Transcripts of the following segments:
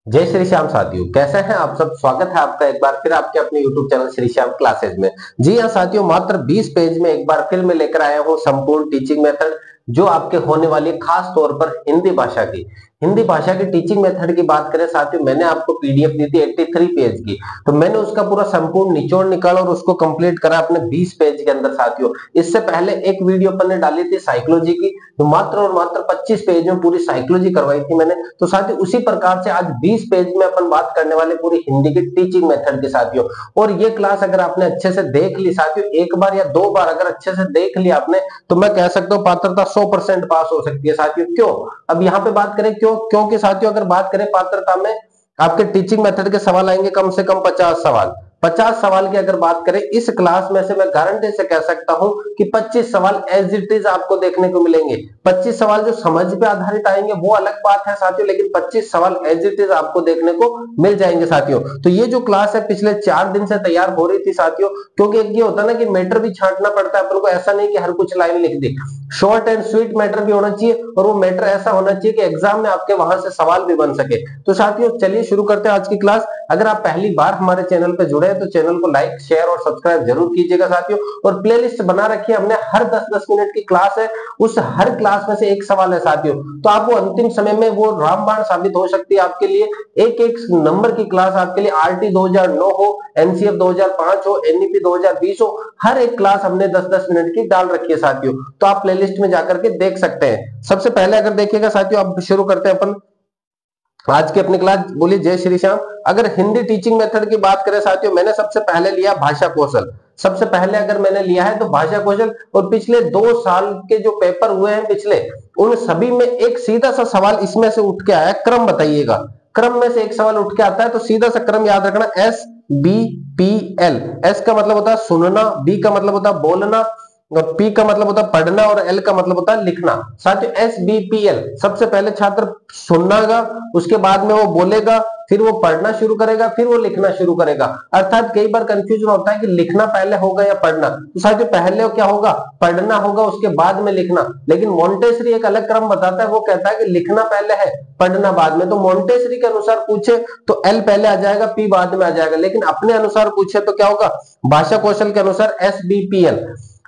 जय श्री श्याम साथियों, कैसे हैं आप सब। स्वागत है आपका एक बार फिर आपके अपने YouTube channel Shri Shyam classes में। जी हाँ साथियों, मात्र 20 पेज में एक बार फिर मैं लेकर आया हूँ संपूर्ण टीचिंग मेथड, जो आपके होने वाली है खास तौर पर हिंदी भाषा की टीचिंग मेथड की बात करें साथियों, मैंने आपको पीडीएफ दी थी 83 पेज की। तो मैंने उसका पूरा संपूर्ण निचोड़ निकाला और उसको कंप्लीट करा अपने 20 पेज के अंदर साथियों। इससे पहले एक वीडियो अपन ने डाली थी साइकोलॉजी की, तो मात्र और मात्र 25 पेज में पूरी साइकोलॉजी करवाई थी मैंने। तो साथियों उसी प्रकार से आज 20 पेज में अपन बात करने वाले पूरी हिंदी की टीचिंग मेथड के साथियों। और ये क्लास अगर आपने अच्छे से देख ली साथियों, एक बार या दो बार अगर अच्छे से देख लिया आपने, तो मैं कह सकता हूँ पात्रता 100% पास हो सकती है साथियों। क्यों? अब यहाँ पे बात करें क्यों, क्योंकि साथियों अगर बात करें पात्रता में आपके टीचिंग मेथड के सवाल आएंगे कम से कम 50 सवाल। 50 सवाल की अगर बात करें इस क्लास में से मैं गारंटी से कह सकता हूं कि 25 सवाल एज इट इज आपको देखने को मिलेंगे। 25 सवाल जो समझ पे आधारित आएंगे वो अलग बात है साथियों, लेकिन 25 सवाल एज इट इज आपको देखने को मिल जाएंगे साथियों। तो ये जो क्लास है पिछले 4 दिन से तैयार हो रही थी साथियों, क्योंकि एक ये होता है ना कि मैटर भी छांटना पड़ता है अपन को, ऐसा नहीं कि हर कुछ लाइन लिख दी। शॉर्ट एंड स्वीट मैटर भी होना चाहिए, और वो मैटर ऐसा होना चाहिए कि एग्जाम में आपके वहां से सवाल भी बन सके। तो साथियों चलिए शुरू करते हैं आज की क्लास। अगर आप पहली बार हमारे चैनल पे जुड़े हैं तो चैनल को लाइक शेयर और सब्सक्राइब जरूर कीजिएगा साथियों। और प्लेलिस्ट बना रखी है हमने, हर 10-10 मिनट की क्लास है, उस हर क्लास में से एक सवाल है साथियों। तो आपको अंतिम समय में वो रामबाण साबित हो सकती है आपके लिए। एक एक नंबर की क्लास आपके लिए, आरटी 2009 हो, एनसीएफ 2005 हो, एनईपी 2020 हो, हर एक क्लास हमने 10-10 मिनट की डाल रखी है साथियों। तो आप प्लेलिस्ट में जाकर के देख सकते हैं। सबसे पहले अगर देखिएगा साथियों, अब शुरू करते हैं अपन आज की अपनी क्लास। बोलिए जय श्री श्याम। अगर हिंदी टीचिंग मेथड की बात करें साथियों, मैंने सबसे पहले लिया भाषा कौशल। सबसे पहले अगर मैंने लिया है तो भाषा कौशल, और पिछले 2 साल के जो पेपर हुए हैं पिछले, उन सभी में एक सीधा सा सवाल इसमें से उठ के आया, क्रम बताइएगा। क्रम में से एक सवाल उठ के आता है, तो सीधा सा क्रम याद रखना, SBPL। एस का मतलब होता है सुनना, बी का मतलब होता है बोलना, पी का मतलब होता है पढ़ना, और एल का मतलब होता है लिखना। साथियों SBPL, सबसे पहले छात्र सुनना, उसके बाद में वो बोलेगा, फिर वो पढ़ना शुरू करेगा, फिर वो लिखना शुरू करेगा। अर्थात कई बार कंफ्यूजन होता है कि लिखना पहले होगा या पढ़ना, तो साथियों पहले क्या होगा, पढ़ना होगा, उसके बाद में लिखना। लेकिन मोंटेसरी एक अलग क्रम बताता है, वो कहता है कि लिखना पहले है, पढ़ना बाद में। तो मोंटेसरी के अनुसार पूछे तो एल पहले आ जाएगा, पी बाद में आ जाएगा, लेकिन अपने अनुसार पूछे तो क्या होगा, भाषा कौशल के अनुसार SBPL।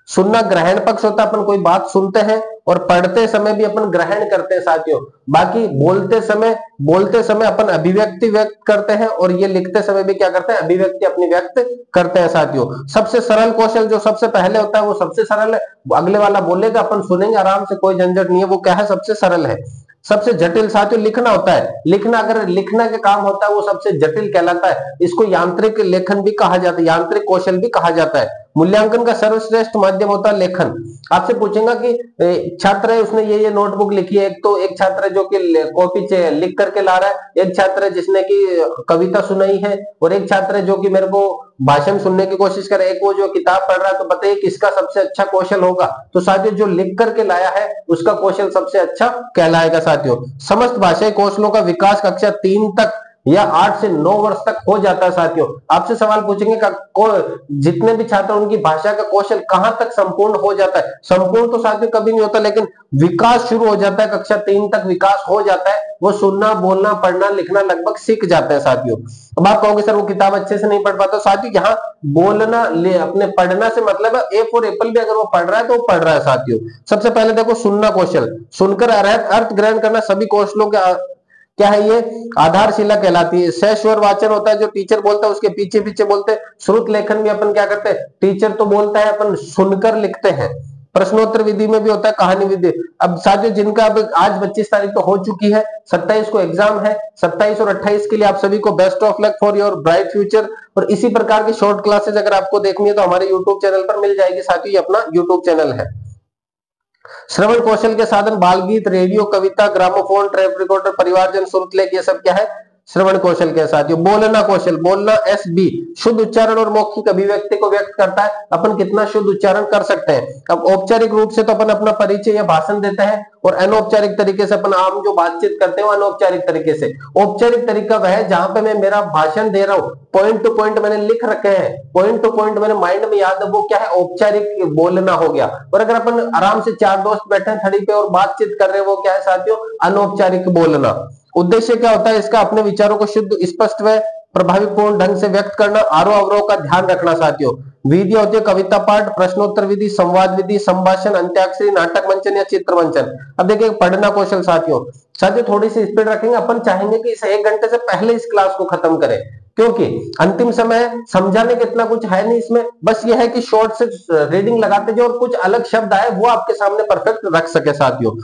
सुनना ग्रहण पक्ष होता है, अपन कोई बात सुनते हैं और पढ़ते समय भी अपन ग्रहण करते हैं साथियों। बाकी बोलते समय अपन अभिव्यक्ति व्यक्त करते हैं, और ये लिखते समय भी क्या करते हैं, अभिव्यक्ति अपनी व्यक्त करते हैं साथियों। सबसे सरल कौशल जो सबसे पहले होता है वो सबसे सरल है, अगले वाला बोलेगा अपन सुनेंगे आराम से, कोई झंझट नहीं है, वो क्या है, सबसे सरल है। सबसे जटिल साथियों लिखना होता है। लिखना, अगर लिखना के काम होता है वो सबसे जटिल कहलाता है। इसको यांत्रिक लेखन भी कहा जाता है, यांत्रिक कौशल भी कहा जाता है। मूल्यांकन का सर्वश्रेष्ठ माध्यम होता है लेखन। आपसे पूछेगा कि छात्र है, उसने ये नोटबुक लिखी है, एक तो एक छात्र है जो कि कॉपी से लिख करके ला रहा है, एक छात्र है जिसने की कविता सुनाई है, और एक छात्र है जो कि मेरे को भाषण सुनने की कोशिश करे, एक वो जो किताब पढ़ रहा है। तो बताइए किसका सबसे अच्छा कौशल होगा। तो साथियों जो लिख करके लाया है उसका कौशल सबसे अच्छा कहलाएगा साथियों। समस्त भाषाई कौशलों का विकास कक्षा 3 तक या 8 से 9 वर्ष तक हो जाता है साथियों। आपसे सवाल पूछेंगे जितने भी छात्र उनकी भाषा का कौशल कहां तक संपूर्ण हो जाता है। संपूर्ण तो साथियों कभी नहीं होता, लेकिन विकास शुरू हो जाता है, कक्षा 3 तक विकास हो जाता है, वो सुनना बोलना पढ़ना लिखना लगभग सीख जाते हैं साथियों। अब आप कहोगे सर वो किताब अच्छे से नहीं पढ़ पाता। साथियों यहाँ बोलना अपने पढ़ना से मतलब है, ए फॉर एप्पल भी अगर वो पढ़ रहा है तो वो पढ़ रहा है साथियों। सबसे पहले देखो सुनना कौशल, सुनकर अर्थ ग्रहण करना सभी कौशलों के क्या है, ये आधारशिला कहलाती है। सहस्वर वाचन होता है, जो टीचर बोलता है उसके पीछे पीछे बोलते हैं। श्रुत लेखन भी अपन क्या करते हैं, टीचर तो बोलता है अपन सुनकर लिखते हैं। प्रश्नोत्तर विधि में भी होता है, कहानी विधि। अब साथियों जिनका अब आज 25 तारीख तो हो चुकी है, 27 को एग्जाम है, 27 और 28 के लिए आप सभी को best of luck for your bright future. और इसी प्रकार की शॉर्ट क्लासेस अगर आपको देखनी है तो हमारे यूट्यूब चैनल पर मिल जाएगी साथियों, ये अपना यूट्यूब चैनल है। श्रवण कौशल के साधन बालगीत, रेडियो, कविता, ग्रामोफोन, टेप रिकॉर्डर, परिवारजन, श्रुतलेख, ये सब क्या है, श्रवण कौशल के साथियों। बोलना कौशल, बोलना SB, शुद्ध उच्चारण और मौखिक अभिव्यक्ति को व्यक्त करता है, अपन कितना शुद्ध उच्चारण कर सकते हैं। अब औपचारिक रूप से तो अपन अपना परिचय या भाषण देते हैं, और अनौपचारिक तरीके से अपन आम जो बातचीत करते हैं वो अनौपचारिक तरीके से। औपचारिक तरीका वह है जहां पे मैं मेरा भाषण दे रहा हूं, पॉइंट टू पॉइंट मैंने लिख रखे हैं, पॉइंट टू पॉइंट मैंने माइंड में याद है, वो क्या है, औपचारिक बोलना हो गया। और अगर अपन आराम से 4 दोस्त बैठे हैं थड़ी पे और बातचीत कर रहे हैं, वो क्या है साथियों, अनौपचारिक बोलना। उद्देश्य क्या होता है इसका? अपने विचारों को शुद्ध, स्पष्ट व प्रभावीपूर्ण ढंग से व्यक्त करना, आरोह अवरोह का ध्यान रखना साथियों। विधि होती है कविता पाठ, प्रश्नोत्तर विधि, संवाद विधि, संभाषण, अंत्याक्षरी, नाटक मंचन या चित्र मंचन। अब देखिए पढ़ना कौशल साथियों, थोड़ी सी स्पीड रखेंगे, अपन चाहेंगे कि इस 1 घंटे से पहले इस क्लास को खत्म करें, क्योंकि अंतिम समय समझाने के इतना कुछ है नहीं इसमें, बस यह है कि शॉर्ट से रीडिंग लगाते जाओ और कुछ अलग शब्द आए वो आपके सामने परफेक्ट रख सके साथियों।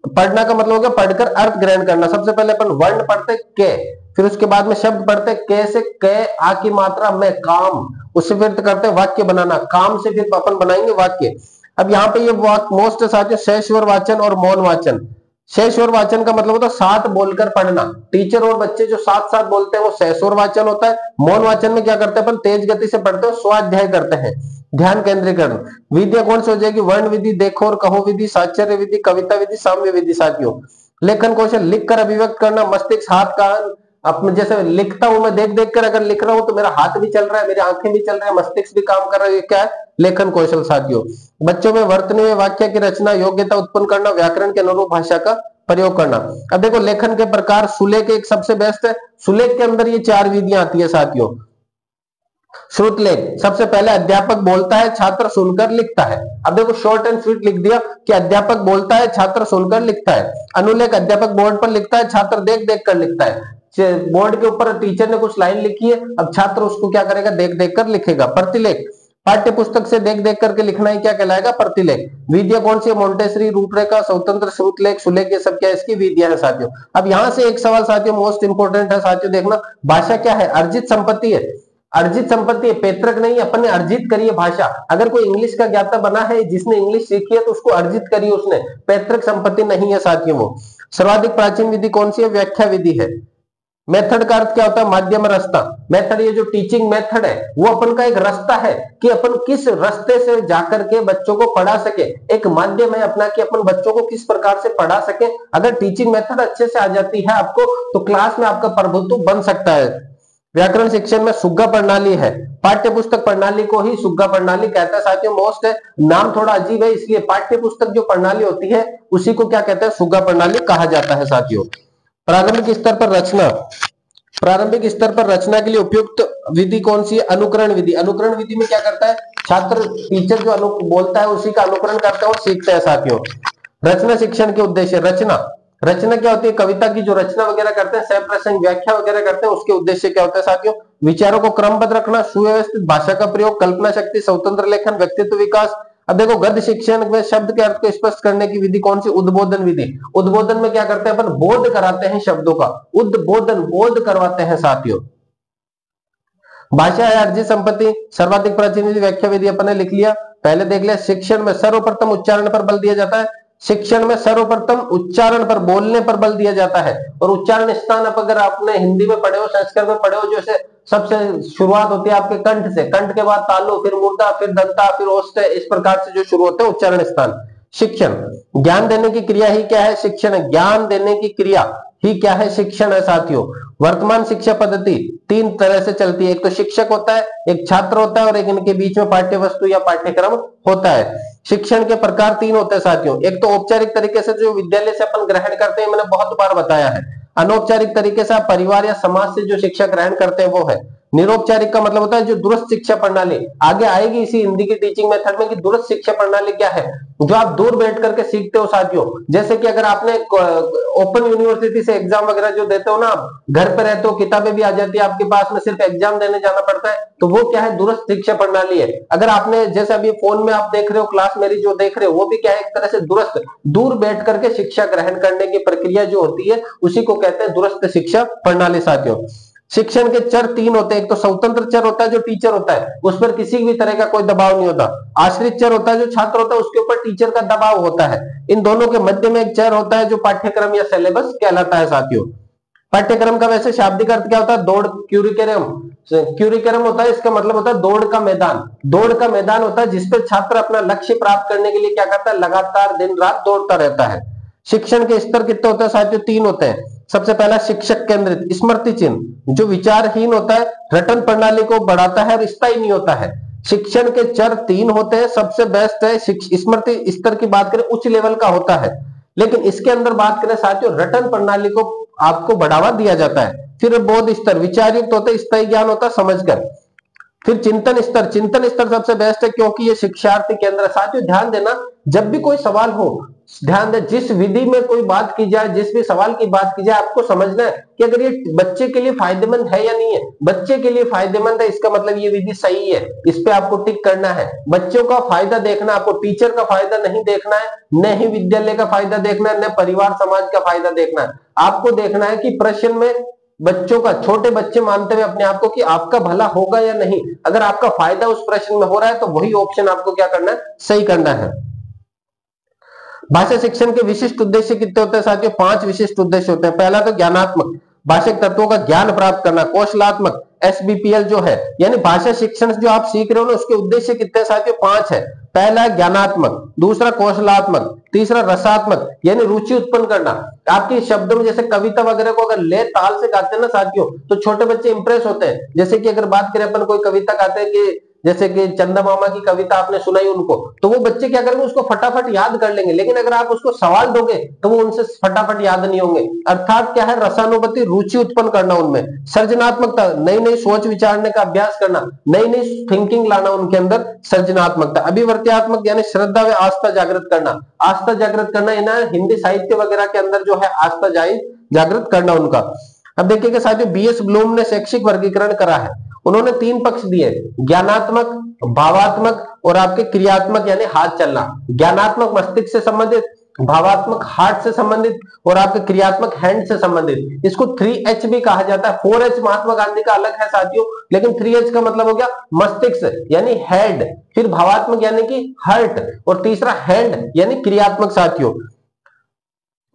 पढ़ना का मतलब हो गया पढ़कर अर्थ ग्रहण करना। सबसे पहले अपन वर्ण पढ़ते के, फिर उसके बाद में शब्द पढ़ते के से के आ की मात्रा में काम, उससे फिर करते वाक्य बनाना, काम से फिर अपन बनाएंगे वाक्य। अब यहाँ पे ये मोस्ट साथियों शेषवर वाचन और मौन वाचन। शेषवर वाचन का मतलब होता है साथ बोलकर पढ़ना, टीचर और बच्चे जो साथ साथ बोलते हैं वो शेषवर वाचन होता है। मौन वाचन में क्या करते हैं अपन? तेज गति से पढ़ते हैं, स्वाध्याय करते हैं, ध्यान केंद्रीकरण। विधियां कौन सी हो जाएगी? वर्ण विधि, देखो और कहो विधि, साक्षर विधि, कविता विधि, साम्य विधि साथियों। लेखन कौशल, लिखकर अभिव्यक्त करना, मस्तिष्क, हाथ, कान, अपने जैसे लिखता हूं मैं, देख देख कर अगर लिख रहा हूं तो मेरा हाथ भी चल रहा है, मेरी आंखें भी चल रही है, मस्तिष्क भी काम कर रहा है, ये क्या है? लेखन कौशल साथियों। बच्चों में वर्तनी में वाक्य की रचना, योग्यता उत्पन्न करना, व्याकरण के अनुरूप भाषा का प्रयोग करना। अब देखो लेखन के प्रकार, सुलेख एक सबसे बेस्ट है। सुलेख के अंदर ये 4 विधियां आती है साथियों। श्रुतलेख, सबसे पहले अध्यापक बोलता है, छात्र सुनकर लिखता है। अब देखो शॉर्ट एंड स्वीट लिख दिया कि अध्यापक बोलता है, छात्र सुनकर लिखता है। अनुलेख, अध्यापक बोर्ड पर लिखता है, छात्र देख देख कर लिखता है। बोर्ड के ऊपर टीचर ने कुछ लाइन लिखी है, अब छात्र उसको क्या करेगा? देख देख कर लिखेगा। प्रतिलेख, पाठ्य पुस्तक से देख देख करके लिखना ही क्या कहलाएगा? प्रतिलेख। विधियां कौन सी है? मोंटेसरी, रूपरेखा, स्वतंत्र, श्रुतलेख, सुलेख, ये सब क्या है? इसकी विधियां है साथियों। अब यहां से एक सवाल साथियों मोस्ट इंपोर्टेंट है साथियों, देखना, भाषा क्या है? अर्जित संपत्ति है। अर्जित संपत्ति है, पैतृक नहीं है, अपन ने अर्जित करी है भाषा। अगर कोई इंग्लिश का ज्ञाता बना है, जिसने इंग्लिश सीखी है, तो उसको अर्जित करी है उसने, पैतृक संपत्ति नहीं है साथियों वो। सर्वाधिक प्राचीन विधि कौन सी है? व्याख्या विधि है। मेथड का अर्थ क्या होता है? माध्यम, रास्ता। मेथड, ये जो टीचिंग मेथड है वो अपन का एक रास्ता है कि अपन किस रास्ते से जाकर के बच्चों को पढ़ा सके, एक माध्यम है अपना कि अपन बच्चों को किस प्रकार से पढ़ा सके। अगर टीचिंग मेथड अच्छे से आ जाती है आपको, तो क्लास में आपका प्रभुत्व बन सकता है। व्याकरण शिक्षण में सुग्गा प्रणाली है। पाठ्य पुस्तक प्रणाली को ही सुग्गा प्रणाली कहता है साथियों। मोस्ट है, नाम थोड़ा अजीब है इसलिए पाठ्य पुस्तक जो प्रणाली होती है उसी को क्या कहते हैं? सुग्गा प्रणाली कहा जाता है साथियों। प्रारंभिक स्तर पर रचना, प्रारंभिक स्तर पर रचना के लिए उपयुक्त विधि कौन सी है? अनुकरण विधि। अनुकरण विधि में क्या करता है? छात्र टीचर जो बोलता है उसी का अनुकरण करते हैं और सीखते हैं साथियों। रचना शिक्षण के उद्देश्य, रचना, रचना क्या होती है? कविता की जो रचना वगैरह करते हैं, सह प्रसंग, व्याख्या वगैरह करते हैं, उसके उद्देश्य क्या होता है साथियों? विचारों को क्रमबद्ध रखना, सुव्यवस्थित भाषा का प्रयोग, कल्पना शक्ति, स्वतंत्र लेखन, व्यक्तित्व विकास। अब देखो गद्य शिक्षण में शब्द के अर्थ को स्पष्ट करने की विधि कौन सी? उद्बोधन विधि। उद्बोधन में क्या करते हैं अपन? बोध कराते हैं शब्दों का, उद्बोधन, बोध करवाते हैं साथियों। भाषा है अर्जित संपत्ति, सर्वाधिक प्राचीन विधि, व्याख्या विधि अपन ने लिख लिया, पहले देख लिया। शिक्षण में सर्वप्रथम उच्चारण पर बल दिया जाता है। शिक्षण में सर्वप्रथम उच्चारण पर, बोलने पर बल दिया जाता है। और उच्चारण स्थान अब अगर आपने हिंदी में पढ़े हो, संस्कृत में पढ़े हो, जैसे सबसे शुरुआत होती है आपके कंठ से, कंठ के बाद तालु, फिर मूर्धा, फिर दंता, फिर ओष्ठ, इस प्रकार से जो शुरू होते हैं उच्चारण स्थान। शिक्षण, ज्ञान देने की क्रिया ही क्या है? शिक्षण है। ज्ञान देने की क्रिया ही क्या है? शिक्षण है साथियों। वर्तमान शिक्षा पद्धति 3 तरह से चलती है, एक तो शिक्षक होता है, एक छात्र होता है, और एक इनके बीच में पाठ्य वस्तु या पाठ्यक्रम होता है। शिक्षण के प्रकार 3 होते हैं साथियों। एक तो औपचारिक तरीके से जो विद्यालय से अपन ग्रहण करते हैं, मैंने बहुत बार बताया है। अनौपचारिक तरीके से आप परिवार या समाज से जो शिक्षा ग्रहण करते हैं वो है। निरौपचारिक का मतलब होता है जो दूरस्थ शिक्षा प्रणाली, आगे आएगी इसी हिंदी की टीचिंग मेथड में कि दूरस्थ शिक्षा प्रणाली क्या है, जो आप दूर बैठ करके सीखते हो साथियों। जैसे कि अगर आपने ओपन यूनिवर्सिटी से एग्जाम वगैरह जो देते हो ना, आप घर पे रहते हो, किताबें भी आ जाती है आपके पास में, सिर्फ एग्जाम देने जाना पड़ता है, तो वो क्या है? दूरस्थ शिक्षा प्रणाली है। अगर आपने जैसे अभी फोन में आप देख रहे हो क्लास मेरी जो देख रहे हो, वो भी क्या है? एक तरह से दूरस्थ, दूर बैठ करके शिक्षा ग्रहण करने की प्रक्रिया जो होती है उसी को कहते हैं दूरस्थ शिक्षा प्रणाली साथियों। शिक्षण के चर 3 होते हैं, एक तो स्वतंत्र चर होता है जो टीचर होता है, उस पर किसी भी तरह का कोई दबाव नहीं होता। आश्रित चर होता है जो छात्र होता है, उसके ऊपर टीचर का दबाव होता है। इन दोनों के मध्य में एक चर होता है जो पाठ्यक्रम या सिलेबस कहलाता है साथियों। पाठ्यक्रम का वैसे शाब्दिक अर्थ क्या होता है? दौड़, क्यूरिकलम। क्यूरिकलम होता है, इसका मतलब होता है दौड़ का मैदान। दौड़ का मैदान होता है जिसपे छात्र अपना लक्ष्य प्राप्त करने के लिए क्या करता है? लगातार दिन रात दौड़ता रहता है। शिक्षण के स्तर कितने होते हैं साथियों? 3 होते हैं। सबसे पहला शिक्षक केंद्रित, स्मृति चिन्ह, जो विचारहीन होता है, रटन प्रणाली को बढ़ाता है और स्थायी नहीं होता है। शिक्षण के चर 3 होते हैं। सबसे बेस्ट है स्मृति स्तर की बात करें, उच्च लेवल का होता है, लेकिन इसके अंदर बात करें साथियों रटन प्रणाली को आपको बढ़ावा दिया जाता है। फिर बोध स्तर, विचार युक्त होता है, स्थायी ज्ञान होता है समझकर। फिर चिंतन स्तर, चिंतन स्तर सबसे बेस्ट है क्योंकि ये शिक्षार्थी केंद्र। साथियों ध्यान देना, जब भी कोई सवाल हो, ध्यान दे, जिस विधि में कोई बात की जाए, जिस भी सवाल की बात की जाए, आपको समझना है कि अगर ये बच्चे के लिए फायदेमंद है या नहीं है। बच्चे के लिए फायदेमंद है, इसका मतलब ये विधि सही है, इस पे आपको टिक करना है। बच्चों का फायदा देखना, आपको टीचर का फायदा नहीं देखना है, न ही विद्यालय का फायदा देखना है, न परिवार समाज का फायदा देखना है। आपको देखना है कि प्रश्न में बच्चों का, छोटे बच्चे मानते हुए अपने आप को कि आपका भला होगा या नहीं। अगर आपका फायदा उस प्रश्न में हो रहा है तो वही ऑप्शन आपको क्या करना है, सही करना है। भाषा शिक्षण के विशिष्ट उद्देश्य कितने होते हैं साथियों? 5 विशिष्ट उद्देश्य होते हैं। पहला तो ज्ञानात्मक, भाषिक तत्वों का ज्ञान प्राप्त करना। कौशलात्मक, एसबीपीएल जो है, यानी भाषा शिक्षण जो आप सीख रहे हो ना, उसके उद्देश्य कितने हैं साथियों? 5 है। पहला ज्ञानात्मक, दूसरा कौशलात्मक, तीसरा रसात्मक यानी रुचि उत्पन्न करना। आपके शब्दों में जैसे कविता वगैरह को अगर ले ताल से गाते हैं ना साथियों, तो छोटे बच्चे इंप्रेस होते हैं। जैसे कि अगर बात करें अपन, कोई कविता गाते हैं कि जैसे कि चंदा मामा की कविता आपने सुनाई उनको, तो वो बच्चे क्या करेंगे, उसको फटाफट याद कर लेंगे। लेकिन अगर आप उसको सवाल दोगे तो वो उनसे फटाफट याद नहीं होंगे। अर्थात क्या है, रसानुभूति, रुचि उत्पन्न करना उनमें। सृजनात्मकता, नई नई सोच विचारने का अभ्यास करना, नई नई थिंकिंग लाना उनके अंदर, सृजनात्मकता। अभिवर्त्यात्मक यानी श्रद्धा व आस्था जागृत करना। आस्था जागृत करना इन्हें हिंदी साहित्य वगैरह के अंदर जो है आस्था जागृत करना उनका। अब देखिएगा साथियों, बीएस ब्लूम ने शैक्षिक वर्गीकरण करा है। उन्होंने 3 पक्ष दिए, ज्ञानात्मक, भावात्मक और आपके क्रियात्मक यानी हाथ चलना। ज्ञानात्मक मस्तिष्क से संबंधित, भावात्मक हार्ट से संबंधित और आपके क्रियात्मक हैंड से संबंधित। इसको 3H भी कहा जाता है। 4H महात्मा गांधी का अलग है साथियों, लेकिन 3H का मतलब हो गया मस्तिष्क यानी हेड, फिर भावात्मक यानी कि हार्ट, और तीसरा हैंड यानी क्रियात्मक साथियों।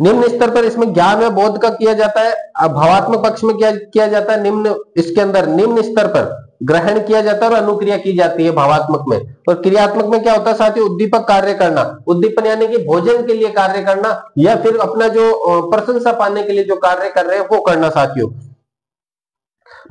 निम्न स्तर पर इसमें ज्ञान व बोध का किया जाता है। भावात्मक पक्ष में क्या किया जाता है, निम्न, इसके अंदर निम्न स्तर पर ग्रहण किया जाता है और अनुक्रिया की जाती है भावात्मक में। और क्रियात्मक में क्या होता है साथियों, उद्दीपक कार्य करना। उद्दीपन यानी कि भोजन के लिए कार्य करना या फिर अपना जो प्रशंसा पाने के लिए जो कार्य कर रहे हैं वो करना साथियों।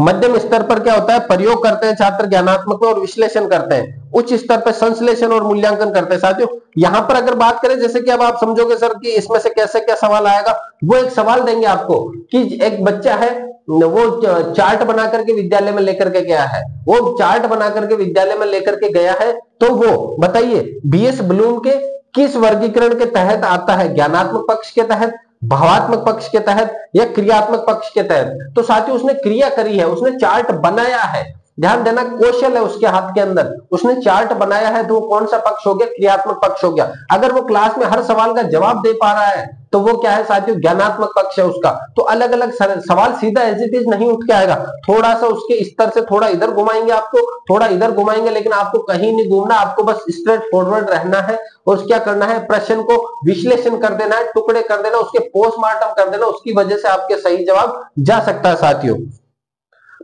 मध्यम स्तर पर क्या होता है, प्रयोग करते हैं छात्र ज्ञानात्मक में और विश्लेषण करते हैं। उच्च स्तर पर संश्लेषण और मूल्यांकन करते हैं साथियों। यहां पर अगर बात करें, जैसे कि अब आप समझोगे सर कि इसमें से कैसे क्या सवाल आएगा, वो एक सवाल देंगे आपको कि एक बच्चा है, वो चार्ट बना करके विद्यालय में लेकर के गया है, वो चार्ट बना करके विद्यालय में लेकर के गया है, तो वो बताइए बीएस ब्लूम के किस वर्गीकरण के तहत आता है? ज्ञानात्मक पक्ष के तहत, भावात्मक पक्ष के तहत या क्रियात्मक पक्ष के तहत? तो साथियों उसने क्रिया करी है, उसने चार्ट बनाया है। ध्यान देना, कौशल है उसके हाथ के अंदर, उसने चार्ट बनाया है, तो वो कौन सा पक्ष हो गया? क्रियात्मक पक्ष हो गया। अगर वो क्लास में हर सवाल का जवाब दे पा रहा है तो वो क्या है साथियों? ज्ञानात्मक पक्ष है उसका। तो अलग अलग सवाल सीधा एज इट इज नहीं उठ के आएगा, थोड़ा सा उसके स्तर से थोड़ा इधर घुमाएंगे आपको, थोड़ा इधर घुमाएंगे, लेकिन आपको कहीं नहीं घूमना, आपको बस स्ट्रेट फॉरवर्ड रहना है। और क्या करना है, प्रश्न को विश्लेषण कर देना है, टुकड़े कर देना, उसके पोस्टमार्टम कर देना, उसकी वजह से आपके सही जवाब जा सकता है साथियों।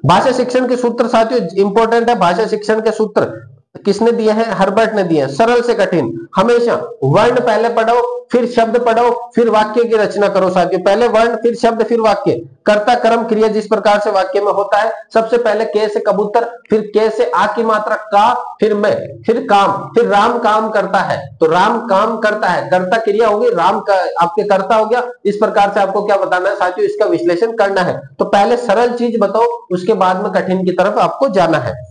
भाषा शिक्षण के सूत्र साथियों इंपॉर्टेंट है। भाषा शिक्षण के सूत्र किसने दिए हैं? हर्बर्ट ने दिए हैं। सरल से कठिन, हमेशा वर्ण पहले पढ़ो, फिर शब्द पढ़ो, फिर वाक्य की रचना करो साथियों। पहले वर्ण, फिर शब्द, फिर वाक्य। कर्ता कर्म क्रिया जिस प्रकार से वाक्य में होता है, सबसे पहले के से कबूतर, फिर के से आ की मात्रा का, फिर मैं, फिर काम, फिर राम काम करता है, तो राम काम करता है, कर्ता क्रिया होगी, राम का आपके कर्ता हो गया। इस प्रकार से आपको क्या बताना है साथियों, इसका विश्लेषण करना है। तो पहले सरल चीज बताओ, उसके बाद में कठिन की तरफ आपको जाना है।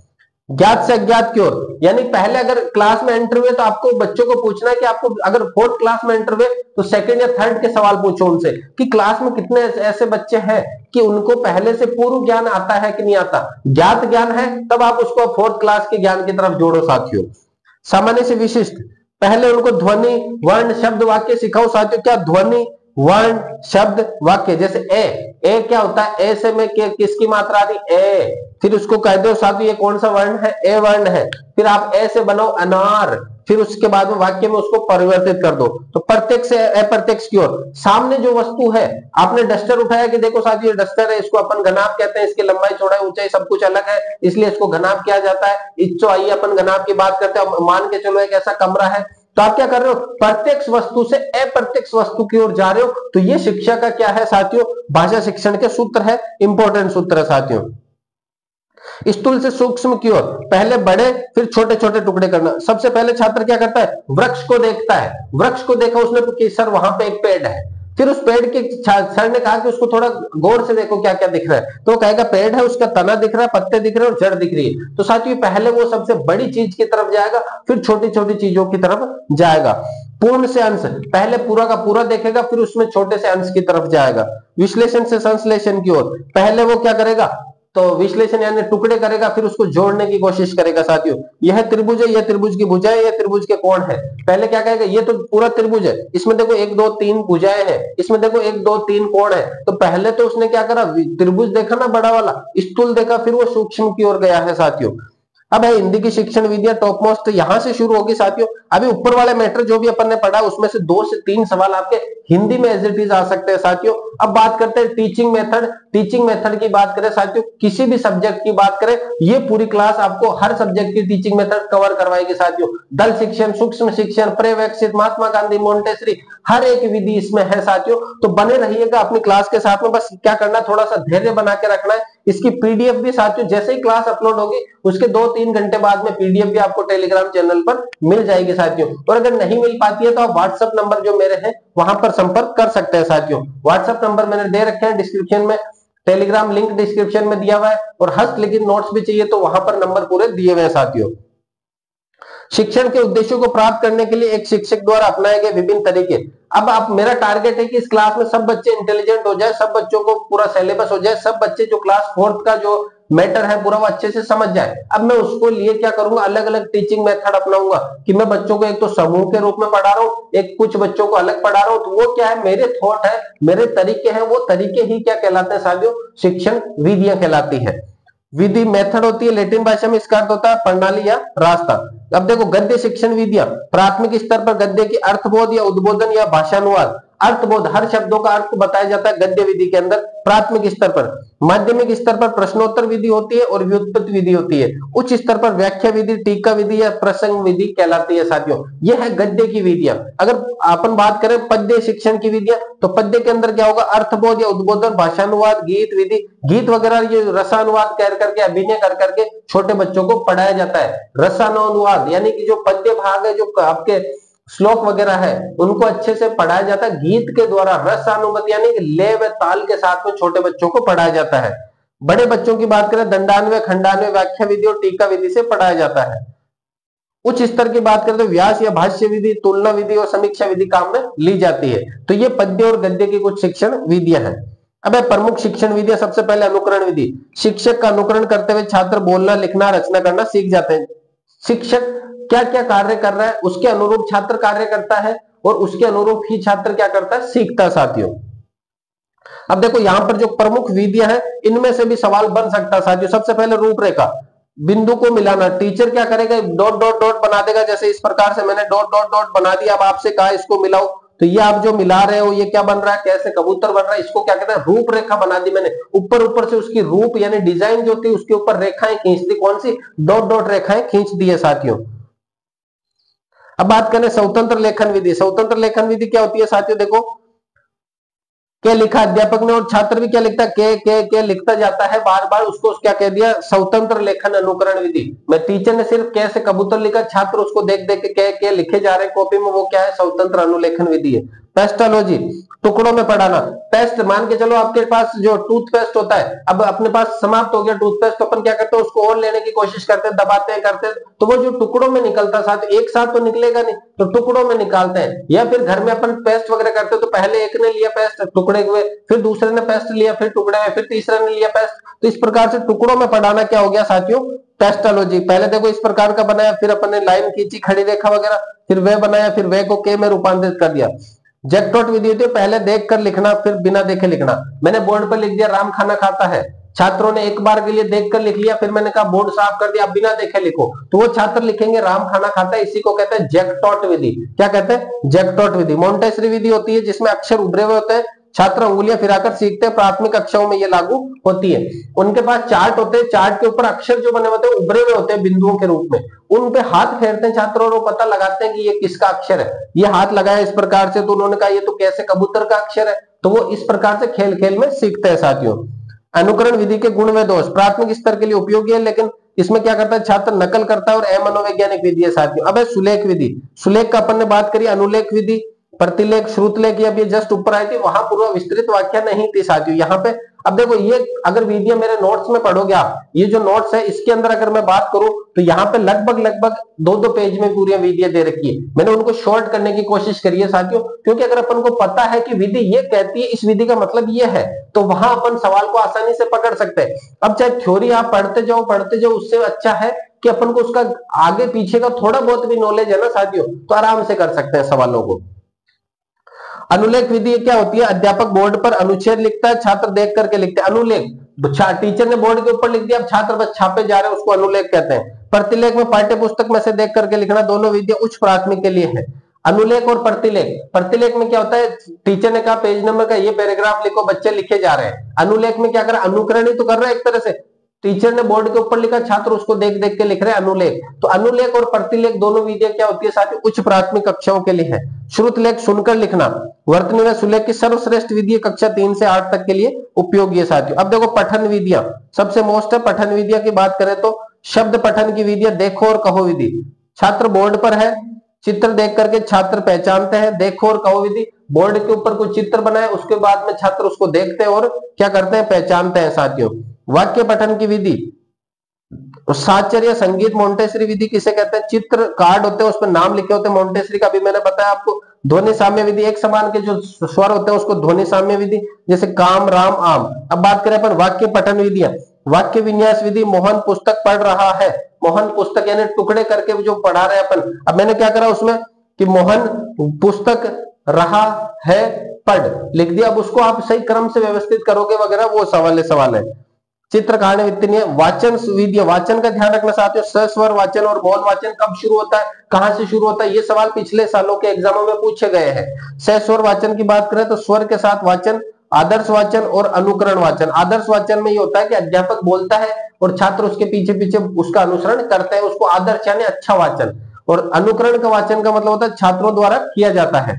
ज्ञात से अज्ञात की ओर, यानी पहले अगर क्लास में एंटर हुए तो आपको बच्चों को पूछना है कि आपको अगर 4th क्लास में एंटर हुए तो 2nd या 3rd के सवाल पूछो उनसे कि क्लास में कितने ऐसे बच्चे हैं कि उनको पहले से पूर्व ज्ञान आता है कि नहीं आता। ज्ञात ज्ञान है तब आप उसको 4th क्लास के ज्ञान की तरफ जोड़ो साथियों। सामान्य से विशिष्ट, पहले उनको ध्वनि, वर्ण, शब्द, वाक्य सिखाओ साथियों। क्या ध्वनि, वर्ण, शब्द, वाक्य। जैसे ए क्या होता है, ए से में किसकी मात्रा आती? ए। फिर उसको कह दो साथियों ये कौन सा वर्ण है? ए वर्ण है। फिर आप ए से बनाओ अनार, फिर उसके बाद में वाक्य में उसको परिवर्तित कर दो। तो प्रत्यक्ष से अप्रत्यक्ष की ओर, सामने जो वस्तु है, आपने डस्टर उठाया कि देखो साथियों डस्टर है, इसको अपन घनाभ कहते हैं, इसकी लंबाई, चौड़ाई, ऊंचाई सब कुछ अलग है, इसलिए इसको घनाभ किया जाता है। इच्छो आइए अपन घनाभ की बात करते हैं। मान के चलो एक ऐसा कमरा है, तो आप क्या कर रहे हो? प्रत्यक्ष वस्तु से अप्रत्यक्ष वस्तु की ओर जा रहे हो। तो ये शिक्षा का क्या है साथियों? भाषा शिक्षण के सूत्र है, इंपॉर्टेंट सूत्र है साथियों। स्थूल से सूक्ष्म की ओर, पहले बड़े फिर छोटे छोटे टुकड़े करना। सबसे पहले छात्र क्या करता है? वृक्ष को देखता है, वृक्ष को देखा उसने तो कि सर वहां पे एक पेड़ है, फिर उस पेड़ के सर ने कहा कि उसको थोड़ा गौर से देखो क्या क्या दिख रहा है, तो वो कहेगा पेड़ है, उसका तना दिख रहा है, पत्ते दिख रहे हैं और जड़ दिख रही है। तो साथियों पहले वो सबसे बड़ी चीज की तरफ जाएगा, फिर छोटी छोटी चीजों की तरफ जाएगा। पूर्ण से अंश, पहले पूरा का पूरा देखेगा, फिर उसमें छोटे से अंश की तरफ जाएगा। विश्लेषण से संश्लेषण की ओर, पहले वो क्या करेगा, तो विश्लेषण यानी टुकड़े करेगा, फिर उसको जोड़ने की कोशिश करेगा। साथियों यह त्रिभुज है, यह त्रिभुज की भुजाएं, यह त्रिभुज के कोण है। पहले क्या कहेगा, ये तो पूरा त्रिभुज है, इसमें देखो 1 2 3 भुजाएं हैं, इसमें देखो 1 2 3 कोण है। तो पहले तो उसने क्या करा, त्रिभुज देखा ना बड़ा वाला, स्थूल देखा, फिर वो सूक्ष्म की ओर गया है साथियों। अब है हिंदी की शिक्षण विधियां टॉप मोस्ट यहां से शुरू होगी साथियों। अभी ऊपर वाले मैटर जो भी अपन ने पढ़ा उसमें से 2 से 3 सवाल आपके हिंदी में एज इट इज आ सकते हैं साथियों। अब बात करते हैं टीचिंग मेथड। टीचिंग मेथड की बात करें साथियों, किसी भी सब्जेक्ट की बात करें, ये पूरी क्लास आपको हर सब्जेक्ट की टीचिंग मेथड कवर करवाएगी साथियों। दल शिक्षण, सूक्ष्म शिक्षण, पर्यवेक्षित, महात्मा गांधी, मोंटेसरी, हर एक विधि इसमें है साथियों। तो बने रहिएगा अपनी क्लास के साथ में। बस क्या करना, थोड़ा सा धैर्य बना के रखना है। इसकी पीडीएफ भी साथियों जैसे ही क्लास अपलोड होगी उसके 2-3 घंटे बाद में पीडीएफ भी आपको टेलीग्राम चैनल पर मिल जाएगी साथियों। और अगर नहीं मिल पाती है तो आप व्हाट्सएप नंबर जो मेरे हैं वहां पर संपर्क कर सकते हैं साथियों। व्हाट्सएप नंबर मैंने दे रखे हैं डिस्क्रिप्शन में, टेलीग्राम लिंक डिस्क्रिप्शन में दिया हुआ है, और हस्तलिखित नोट्स भी चाहिए तो वहां पर नंबर पूरे दिए हुए हैं साथियों। शिक्षण के उद्देश्यों को प्राप्त करने के लिए एक शिक्षक द्वारा अपनाए गए विभिन्न तरीके। अब आप, मेरा टारगेट है कि इस क्लास में सब बच्चे इंटेलिजेंट हो जाए, सब बच्चों को पूरा सिलेबस हो जाए, सब बच्चे जो क्लास 4th का जो मैटर है पूरा वो अच्छे से समझ जाए। अब मैं उसको लिए क्या करूंगा, अलग अलग टीचिंग मेथड अपनाऊंगा कि मैं बच्चों को एक तो समूह के रूप में पढ़ा रहा हूँ, एक कुछ बच्चों को अलग पढ़ा रहा हूँ। तो वो क्या है, मेरे थॉट है, मेरे तरीके हैं, वो तरीके ही क्या कहलाते हैं साथियों, शिक्षण विधियां कहलाती है। विधि मेथड होती है, लैटिन भाषा में इसका अर्थ होता है प्रणाली या रास्ता। अब देखो गद्य शिक्षण विधियां, प्राथमिक स्तर पर गद्य की अर्थबोध या उद्बोधन या भाषानुवाद, अर्थबोध हर शब्दों का अर्थ बताया जाता है गद्य विधि के अंदर प्राथमिक स्तर पर। माध्यमिक स्तर पर प्रश्नोत्तर विधि होती है और व्युत्पत्ति विधि होती है। उच्च स्तर पर व्याख्या विधि, टीका विधि या प्रसंग विधि कहलाती है साथियों। यह है गद्य की विधियां। अगर अपन बात करें पद्य शिक्षण की विधियां, तो पद्य के अंदर क्या होगा, अर्थबोध या उद्बोधन, भाषानुवाद, गीत विधि, गीत वगैरह ये रसानुवाद कर करके, अभिनय कर करके छोटे बच्चों को पढ़ाया जाता है। रसानुवाद यानी कि जो पद्य भाग है, जो आपके श्लोक वगैरह है, उनको अच्छे से पढ़ाया जाता है गीत के द्वारा। रसानुगत यानी कि लय व ताल के साथ में छोटे बच्चों को पढ़ाया जाता है। बड़े बच्चों की बात करें, दंडान्वय, खंडान्वय, व्याख्या विधि और टीका विधि से पढ़ाया जाता है। उच्च स्तर की बात करें तो व्यास या भाष्य विधि, तुलना विधि और समीक्षा विधि काम में ली जाती है। तो ये पद्य और गद्य की कुछ शिक्षण विधियां हैं। अब प्रमुख शिक्षण विधियां, सबसे पहले अनुकरण विधि। शिक्षक का अनुकरण करते हुए छात्र बोलना, लिखना, रचना करना सीख जाते हैं। शिक्षक क्या क्या कार्य कर रहा है उसके अनुरूप छात्र कार्य करता है, और उसके अनुरूप ही छात्र क्या करता है, सीखता है साथियों। अब देखो यहां पर जो प्रमुख विधियां हैं इनमें से भी सवाल बन सकता है साथियों। सबसे पहले रूपरेखा, बिंदु को मिलाना। टीचर क्या करेगा, डॉट डॉट डॉट बना देगा, जैसे इस प्रकार से मैंने डॉट डॉट डॉट बना दिया। अब आपसे कहा इसको मिलाओ, तो ये आप जो मिला रहे हो ये क्या बन रहा है, कैसे कबूतर बन रहा है, इसको क्या कहते हैं, रूपरेखा बना दी मैंने। ऊपर ऊपर से उसकी रूप यानी डिजाइन जो थी उसके ऊपर रेखाएं खींच दी, कौन सी, डॉट डॉट रेखाएं खींच दी है साथियों। अब बात करें स्वतंत्र लेखन विधि। स्वतंत्र लेखन विधि क्या होती है साथियों, देखो क्या लिखा अध्यापक ने और छात्र भी क्या लिखता है, के लिखता जाता है बार बार, उसको क्या कह दिया, स्वतंत्र लेखन अनुकरण विधि। मैं टीचर ने सिर्फ कैसे कबूतर लिखा, छात्र उसको देख देख के लिखे जा रहे हैं कॉपी में, वो क्या है, स्वतंत्र अनुलेखन विधि है। पेस्टोलॉजी, टुकड़ों में पढ़ाना। पेस्ट, मान के चलो आपके पास जो टूथपेस्ट होता है, अब अपने पास समाप्त हो गया टूथपेस्ट, तो अपन क्या करते हैं, उसको और लेने की कोशिश करते हैं, दबाते हैं, करते हैं, तो वो जो टुकड़ों में निकलता साथ एक साथ तो निकलेगा नहीं, तो टुकड़ों में निकालते हैं। या फिर घर में अपन पेस्ट वगैरह करते हैं, तो पहले एक ने लिया पेस्ट टुकड़े हुए, फिर दूसरे ने पेस्ट लिया, फिर टुकड़े में, फिर तीसरे ने लिया पेस्ट। तो इस प्रकार से टुकड़ों में पढ़ाना क्या हो गया साथियों, पेस्टोलॉजी। पहले देखो इस प्रकार का बनाया, फिर अपन ने लाइन खींची, खड़ी रेखा वगैरह, फिर वे बनाया, फिर वे को के में रूपांतरित कर दिया। जैकटॉट विधि होती है, पहले देख कर लिखना, फिर बिना देखे लिखना। मैंने बोर्ड पर लिख दिया राम खाना खाता है, छात्रों ने एक बार के लिए देखकर लिख लिया, फिर मैंने कहा बोर्ड साफ कर दिया, अब बिना देखे लिखो, तो वो छात्र लिखेंगे राम खाना खाता है। इसी को कहते हैं जैकटॉट विधि। क्या कहते हैं, जैकटॉट विधि। मोंटेसरी विधि होती है जिसमें अक्षर उभरे हुए होते हैं, छात्र उंगलियां फिराकर सीखते हैं, प्राथमिक कक्षाओं में ये लागू होती है। उनके पास चार्ट होते हैं, चार्ट के ऊपर अक्षर जो बने होते हैं उभरे हुए होते हैं बिंदुओं के रूप में, उन पे हाथ फेरते हैं छात्र और वो पता लगाते हैं कि ये किसका अक्षर है। ये हाथ लगाया इस प्रकार से, तो उन्होंने कहा ये तो कैसे कबूतर का अक्षर है, तो वो इस प्रकार से खेल खेल में सीखते हैं साथियों। अनुकरण विधि के गुण व दोष, प्राथमिक स्तर के लिए उपयोगी है, लेकिन इसमें क्या करता है, छात्र नकल करता है और अमनोवैज्ञानिक विधि है साथियों। अब है सुलेख विधि। सुलेख का अपन ने बात करी, अनुलेख विधि प्रतिलेख, श्रुतलेख, अब ये जस्ट ऊपर आई थी, वहां पूरा विस्तृत व्याख्या नहीं थी साथियों। यहाँ पे अब देखो, ये अगर विधियां मेरे नोट्स में पढ़ोगे आप, ये जो नोट्स है इसके अंदर अगर मैं बात करूं तो यहाँ पे लगभग लगभग 2-2 पेज में पूरी विधियां दे रखी है। मैंने उनको शॉर्ट करने की कोशिश करी है साथियों, क्योंकि अगर अपन को पता है कि विधि ये कहती है, इस विधि का मतलब ये है, तो वहां अपन सवाल को आसानी से पकड़ सकते हैं। अब चाहे थ्योरी आप पढ़ते जाओ, उससे अच्छा है कि अपन को उसका आगे पीछे का थोड़ा बहुत भी नॉलेज है ना साथियों, तो आराम से कर सकते हैं सवालों को। अनुलेख विधि क्या होती है? अध्यापक बोर्ड पर अनुच्छेद लिखता है, छात्र देख करके लिखते हैं। अनुलेख, टीचर ने बोर्ड के ऊपर लिख दिया, अब छात्र बस छापे जा रहे हैं, उसको अनुलेख कहते हैं। प्रतिलेख में पाठ्य पुस्तक में से देख करके लिखना, दोनों विधियां उच्च प्राथमिक के लिए है। अनुलेख और प्रतिलेख, प्रतिलेख में क्या होता है, टीचर ने कहा पेज नंबर का ये पैराग्राफ लिखो, बच्चे लिखे जा रहे हैं। अनुलेख में क्या कर रहा है, अनुकरण ही तो कर रहा है एक तरह से, टीचर ने बोर्ड के ऊपर लिखा, छात्र उसको देख देख के लिख रहे हैं, अनुलेख। तो अनुलेख और प्रतिलेख दोनों विधियां क्या होती है साथियों, उच्च प्राथमिक कक्षाओं के लिए है। श्रुतलेख सुनकर लिखना, वर्तनी में सुलेख की सर्वश्रेष्ठ विधि कक्षा 3 से 8 तक के लिए उपयोगी है साथियों। अब देखो पठन विधियां सबसे मोस्ट है। पठन विधियां की बात करें तो शब्द पठन की विधियां, देखो और कहो विधि, छात्र बोर्ड पर है, चित्र देख करके छात्र पहचानते हैं। देखो और कहो विधि, बोर्ड के ऊपर कोई चित्र बनाए, उसके बाद में छात्र उसको देखते हैं और क्या करते हैं, पहचानते हैं साथियों। वाक्य पठन की विधि, साचर्य, संगीत, मोंटेसरी विधि किसे कहते हैं, चित्र कार्ड होते हैं उस पर नाम लिखे होते हैं, मोंटेसरी का भी मैंने बताया आपको। ध्वनि साम्य विधि, एक समान के जो स्वर होते हैं उसको ध्वनि साम्य विधि, जैसे काम, राम, आम। अब बात करें अपन वाक्य पठन विधियां, वाक्य विन्यास विधि, मोहन पुस्तक पढ़ रहा है, मोहन पुस्तक यानी टुकड़े करके जो पढ़ा रहे हैं अपन। अब मैंने क्या करा उसमें कि मोहन पुस्तक रहा है पढ़ लिख दिया, अब उसको आप सही क्रम से व्यवस्थित करोगे वगैरह, वो सवाल है। चित्र कहानी वित्तीय, वाचन विधि, वाचन का ध्यान रखना साथियों, सस्वर वाचन और मौन वाचन कब शुरू होता है, कहां से शुरू होता है, ये सवाल पिछले सालों के एग्जामों में पूछे गए हैं। सस्वर वाचन की बात करें तो स्वर के साथ वाचन, आदर्श वाचन और अनुकरण वाचन। आदर्श वाचन में ये होता है कि अध्यापक बोलता है और छात्र उसके पीछे पीछे उसका अनुसरण करते हैं, उसको आदर्श यानी अच्छा वाचन। और अनुकरण का वाचन का मतलब होता है छात्रों द्वारा किया जाता है।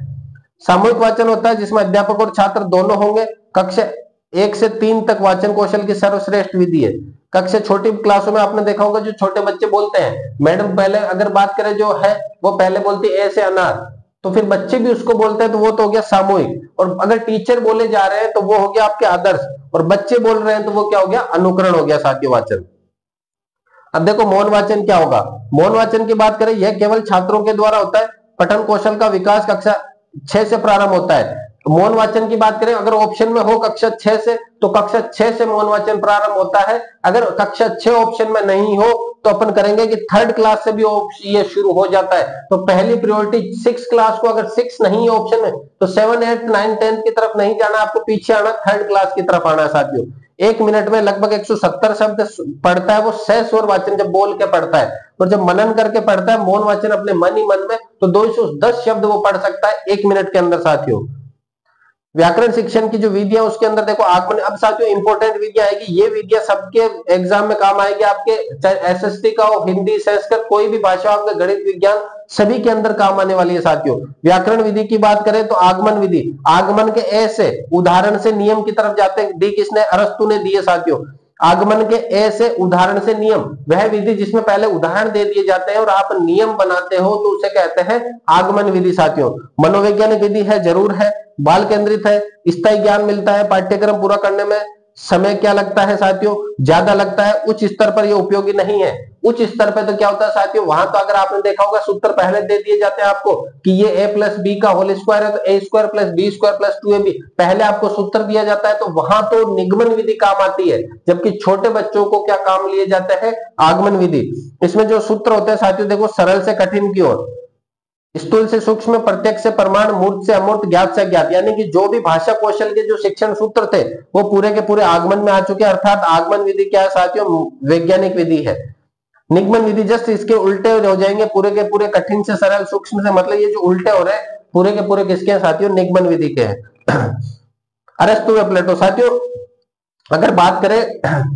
सामूहिक वाचन होता है जिसमें अध्यापक और छात्र दोनों होंगे। कक्षा 1 से 3 तक वाचन कौशल की सर्वश्रेष्ठ विधि है। कक्षा छोटी क्लासों में आपने देखा होगा जो छोटे बच्चे बोलते हैं, मैडम पहले अगर बात करें जो है वो पहले बोलती है ए से अनार, तो फिर बच्चे भी उसको बोलते हैं, तो वो तो हो गया सामूहिक। और अगर टीचर बोले जा रहे हैं तो वो हो गया आपके आदर्श, और बच्चे बोल रहे हैं तो वो क्या हो गया, अनुकरण हो गया साथियों वाचन। अब देखो मौन वाचन क्या होगा। मौन वाचन की बात करें, यह केवल छात्रों के द्वारा होता है। पठन कौशल का विकास कक्षा 6 से प्रारंभ होता है। मौन वाचन की बात करें, अगर ऑप्शन में हो कक्षा 6 से, तो कक्षा 6 से मौन वाचन प्रारंभ होता है। अगर कक्षा 6 ऑप्शन में नहीं हो तो अपन करेंगे कि 3rd क्लास से भी ये शुरू हो जाता है। तो पहली प्रायोरिटी 6 क्लास को, अगर 6 नहीं है ऑप्शन में तो 7, 8, 9, 10 की तरफ नहीं जाना, आपको पीछे आना, 3rd क्लास की तरफ आना है साथियों। 1 मिनट में लगभग 170 शब्द पढ़ता है वो सस्वर वाचन, जब बोल के पढ़ता है। और जब मनन करके पढ़ता है मौन वाचन अपने मन ही मन में, तो 210 शब्द वो पढ़ सकता है 1 मिनट के अंदर साथियों। व्याकरण शिक्षण की जो विधियां उसके अंदर देखो आगमन। अब साथियों इंपॉर्टेंट विधियां आएगी, ये विधियां सबके एग्जाम में काम आएगी आपके, चाहे एसएसटी का हो, हिंदी, संस्कृत, कोई भी भाषा, आपका गणित, विज्ञान, सभी के अंदर काम आने वाली है साथियों। व्याकरण विधि की बात करें तो आगमन विधि, आगमन के ए से उदाहरण से नियम की तरफ जाते हैं, दी किसने, अरस्तु ने दी है साथियों। आगमन के ए से उदाहरण से नियम, वह विधि जिसमें पहले उदाहरण दे दिए जाते हैं और आप नियम बनाते हो, तो उसे कहते हैं आगमन विधि साथियों। मनोवैज्ञानिक विधि है, जरूर है, बाल केंद्रित है, स्थायी ज्ञान मिलता है, पाठ्यक्रम पूरा करने में समय क्या लगता है साथियों, ज्यादा लगता है। उच्च स्तर पर यह उपयोगी नहीं है। उच्च स्तर पर तो क्या होता है साथियों, वहां तो अगर आपने देखा होगा सूत्र पहले दे दिए जाते हैं आपको कि ये a प्लस बी का होल स्क्वायर है तो a square plus B square plus 2ab, पहले आपको सूत्र दिया जाता है, तो वहां तो निगमन विधि काम आती है। जबकि छोटे बच्चों को क्या काम लिए जाते हैं, आगमन विधि। इसमें जो सूत्र होते हैं साथियों देखो, सरल से कठिन की ओर, स्थूल से सूक्ष्म, प्रत्यक्ष से प्रमाण, मूर्त से अमूर्त, ज्ञात से अज्ञात, यानी कि जो भी भाषा कौशल के जो शिक्षण सूत्र थे वो पूरे के पूरे आगमन में आ चुके हैं। अर्थात आगमन विधि क्या है साथियों, वैज्ञानिक विधि है। निगमन विधि जस्ट इसके उल्टे हो जाएंगे, पूरे के पूरे कठिन से सरल, सूक्ष्म से, मतलब ये जो उल्टे हो रहे हैं पूरे के पूरे किसके हैं साथियों, निगमन विधि के हैं। अरस्तु व प्लेटो साथियों, अगर बात करें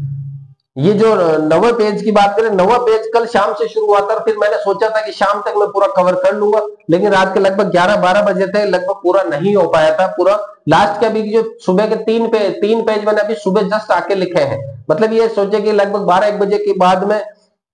ये जो 9वें पेज की बात करें, 9वां पेज कल शाम से शुरू हुआ था, फिर मैंने सोचा था कि शाम तक मैं पूरा कवर कर लूंगा, लेकिन रात के लगभग 11-12 बजे थे, लगभग पूरा नहीं हो पाया था पूरा। लास्ट के अभी जो सुबह के 3 पेज मैंने अभी सुबह जस्ट आके लिखे हैं, मतलब ये सोचे कि लगभग 12-1 बजे के बाद में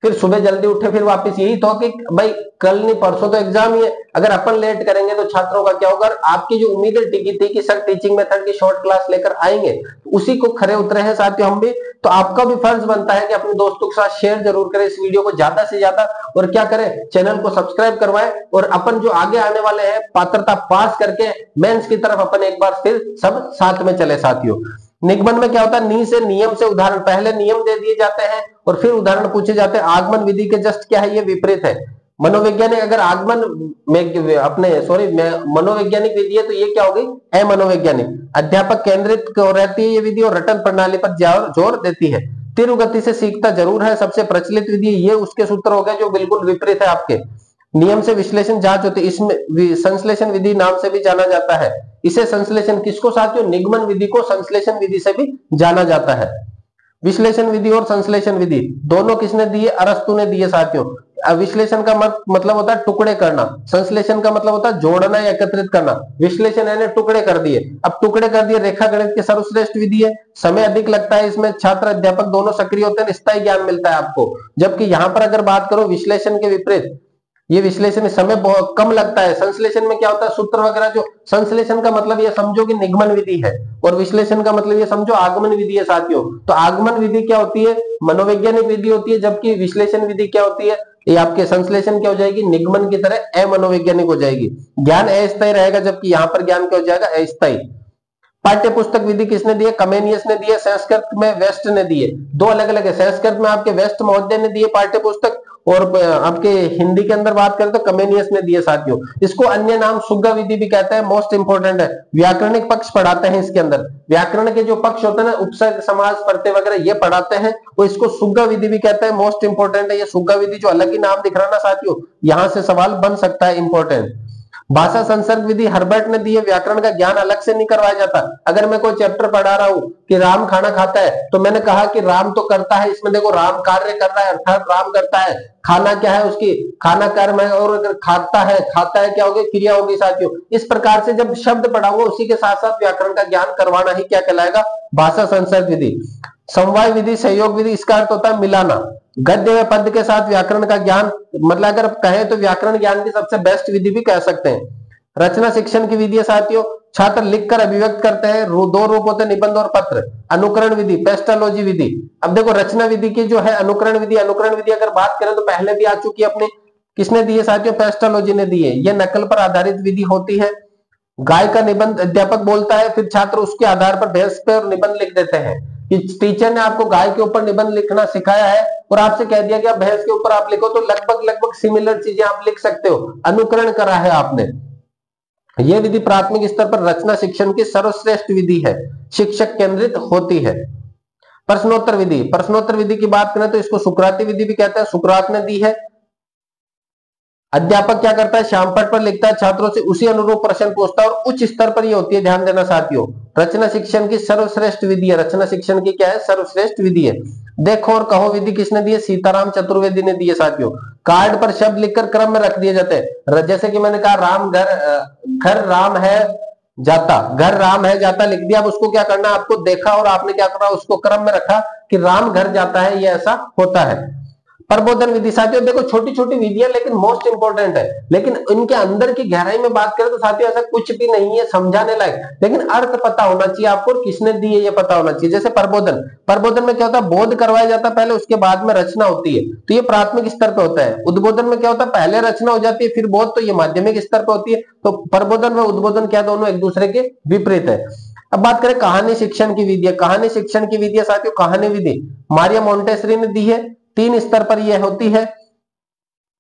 फिर सुबह जल्दी उठे, फिर वापस यही तो कि भाई कल नहीं परसों तो एग्जाम ही है, अगर अपन लेट करेंगे तो छात्रों का क्या होगा। आपकी जो उम्मीदें टिकी थी कि सर टीचिंग मेथड की शॉर्ट क्लास लेकर आएंगे, उसी को खरे उतरे हैं साथियों हम भी। तो आपका भी फर्ज बनता है कि अपने दोस्तों के साथ शेयर जरूर करें इस वीडियो को ज्यादा से ज्यादा, और क्या करें, चैनल को सब्सक्राइब करवाएं, और अपन जो आगे आने वाले हैं पात्रता पास करके मेंस की तरफ अपन एक बार फिर सब साथ में चले साथियों। निगमन में क्या होता है, नी से नियम से उदाहरण, पहले नियम दे दिए जाते हैं और फिर उदाहरण पूछे जाते हैं। आगमन विधि के जस्ट क्या है, ये विपरीत है। मनोवैज्ञानिक अगर आगमन में अपने मनोवैज्ञानिक विधि है तो ये क्या होगी, अमनोवैज्ञानिक। अध्यापक केंद्रित रहती है ये विधि और रटन प्रणाली पर जोर देती है। तीव्र गति से सीखता जरूर है, सबसे प्रचलित विधि, ये उसके सूत्र हो गए जो बिल्कुल विपरीत है आपके। नियम से विश्लेषण जांच होती है, इसमें संश्लेषण विधि नाम से भी जाना जाता है। इसे संश्लेषण किसको साथियों, निगमन विधि को संश्लेषण विधि से भी जाना जाता है। विश्लेषण विधि और संश्लेषण विधि दोनों किसने दिए, अरस्तु ने दिए साथियों। विश्लेषण का मतलब होता है टुकड़े करना, संश्लेषण का मतलब होता है जोड़ना या एकत्रित करना। विश्लेषण यानी टुकड़े कर दिए, अब टुकड़े कर दिए, रेखा गणित की सर्वश्रेष्ठ विधि है। समय अधिक लगता है इसमें, छात्र अध्यापक दोनों सक्रिय होते हैं, स्थायी ज्ञान मिलता है आपको। जबकि यहां पर अगर बात करो विश्लेषण के विपरीत, ये विश्लेषण में समय बहुत कम लगता है। संश्लेषण में क्या होता है, सूत्र वगैरह जो, संश्लेषण का मतलब ये समझो कि निगमन विधि है, और विश्लेषण का मतलब ये समझो आगमन विधि है साथियों। तो आगमन विधि क्या होती है, मनोवैज्ञानिक विधि होती है, जबकि विश्लेषण विधि क्या होती है, ये आपके संश्लेषण क्या हो जाएगी, निगमन की तरह अमनोवैज्ञानिक हो जाएगी। ज्ञान अस्थायी रहेगा, जबकि यहां पर ज्ञान क्या हो जाएगा, अस्थायी। पाठ्य पुस्तक विधि किसने दी है, कमेनियस ने दी है। संस्कृत में वेस्ट ने दी है। दो अलग अलग है, संस्कृत में आपके वेस्ट महोदय ने दिए पाठ्य पुस्तक, और आपके हिंदी के अंदर बात करें तो कमेनियस ने दिए साथियों। इसको अन्य नाम सुग्गा विधि भी कहते हैं, मोस्ट इंपोर्टेंट है। व्याकरणिक पक्ष पढ़ाते हैं इसके अंदर, व्याकरण के जो पक्ष होते हैं ना, उपसर्ग समास प्रत्यय वगैरह ये पढ़ाते हैं, वो इसको सुग्गा विधि भी कहते हैं, मोस्ट इंपोर्टेंट है ये सुग्गा विधि। जो अलग ही नाम दिख रहा है ना साथियों, यहां से सवाल बन सकता है, इंपोर्टेंट। भाषा संसर्ग विधि हर्बर्ट ने दी है, व्याकरण का ज्ञान अलग से नहीं करवाया जाता। अगर मैं कोई चैप्टर पढ़ा रहा हूं कि राम खाना खाता है, तो मैंने कहा कि राम तो करता है, इसमें देखो राम कार्य कर रहा है, अर्थात राम करता है। खाना क्या है उसकी, खाना कर्म है, और अगर खाता है क्या होगी, क्रिया होगी साथियों। इस प्रकार से जब शब्द पढ़ाऊंगा उसी के साथ साथ व्याकरण का ज्ञान करवाना ही क्या कहलाएगा, भाषा संसर्ग विधि। समवाय विधि, सहयोग विधि, इसका अर्थ होता है मिलाना। गद्य व पद्य के साथ व्याकरण का ज्ञान, मतलब अगर कहें तो व्याकरण ज्ञान की सबसे बेस्ट विधि भी कह सकते हैं। रचना शिक्षण की विधि है साथियों, छात्र लिखकर अभिव्यक्त करते हैं, दो रूप होते हैं, निबंध और पत्र। अनुकरण विधि, पेस्टोलॉजी विधि। अब देखो रचना विधि की जो है अनुकरण विधि, अनुकरण विधि अगर बात करें तो पहले भी आ चुकी है अपने, किसने दी है साथियों, पेस्टोलॉजी ने दी है। यह नकल पर आधारित विधि होती है। गाय का निबंध अध्यापक बोलता है, फिर छात्र उसके आधार पर भैंस पर निबंध लिख देते हैं। कि टीचर ने आपको गाय के ऊपर निबंध लिखना सिखाया है और आपसे कह दिया कि आप भैंस के ऊपर आप लिखो, तो लगभग सिमिलर चीजें आप लिख सकते हो, अनुकरण करा है आपने। यह विधि प्राथमिक स्तर पर रचना शिक्षण की सर्वश्रेष्ठ विधि है, शिक्षक केंद्रित होती है। प्रश्नोत्तर विधि, प्रश्नोत्तर विधि की बात करें तो इसको सुकराती विधि भी कहते हैं, सुकरात ने दी है। अध्यापक क्या करता है, श्यामपट्ट पर लिखता है, छात्रों से उसी अनुरूप प्रश्न पूछता है, और उच्च स्तर पर ये होती है, ध्यान देना साथियों। रचना शिक्षण की सर्वश्रेष्ठ विधि है, रचना शिक्षण की क्या है, सर्वश्रेष्ठ विधि है। देखो और कहो विधि किसने दी है, सीताराम चतुर्वेदी ने दी है साथियों। कार्ड पर शब्द लिखकर क्रम में रख दिए जाते हैं, जैसे कि मैंने कहा राम घर राम है जाता, घर राम है जाता लिख दिया। अब उसको क्या करना, आपको देखा और आपने क्या करना, उसको क्रम में रखा कि राम घर जाता है, ये ऐसा होता है। प्रबोधन विधि साथियों, देखो छोटी छोटी विधियां लेकिन मोस्ट इंपोर्टेंट है, लेकिन इनके अंदर की गहराई में बात करें तो साथियों ऐसा कुछ भी नहीं है समझाने लायक, लेकिन अर्थ पता होना चाहिए आपको, किसने दी है ये पता होना चाहिए। जैसे प्रबोधन, प्रबोधन में क्या होता है, बोध करवाया जाता है पहले, उसके बाद में रचना होती है, तो ये प्राथमिक स्तर पे होता है। उद्बोधन में क्या होता है, पहले रचना हो जाती है फिर बोध, तो ये माध्यमिक स्तर पे होती है। तो प्रबोधन व उद्बोधन क्या, दोनों एक दूसरे के विपरीत है। अब बात करें कहानी शिक्षण की विधि, कहानी शिक्षण की विधि साथियों, कहानी विधि मारिया मोंटेसरी ने दी है। 3 स्तर पर यह होती है।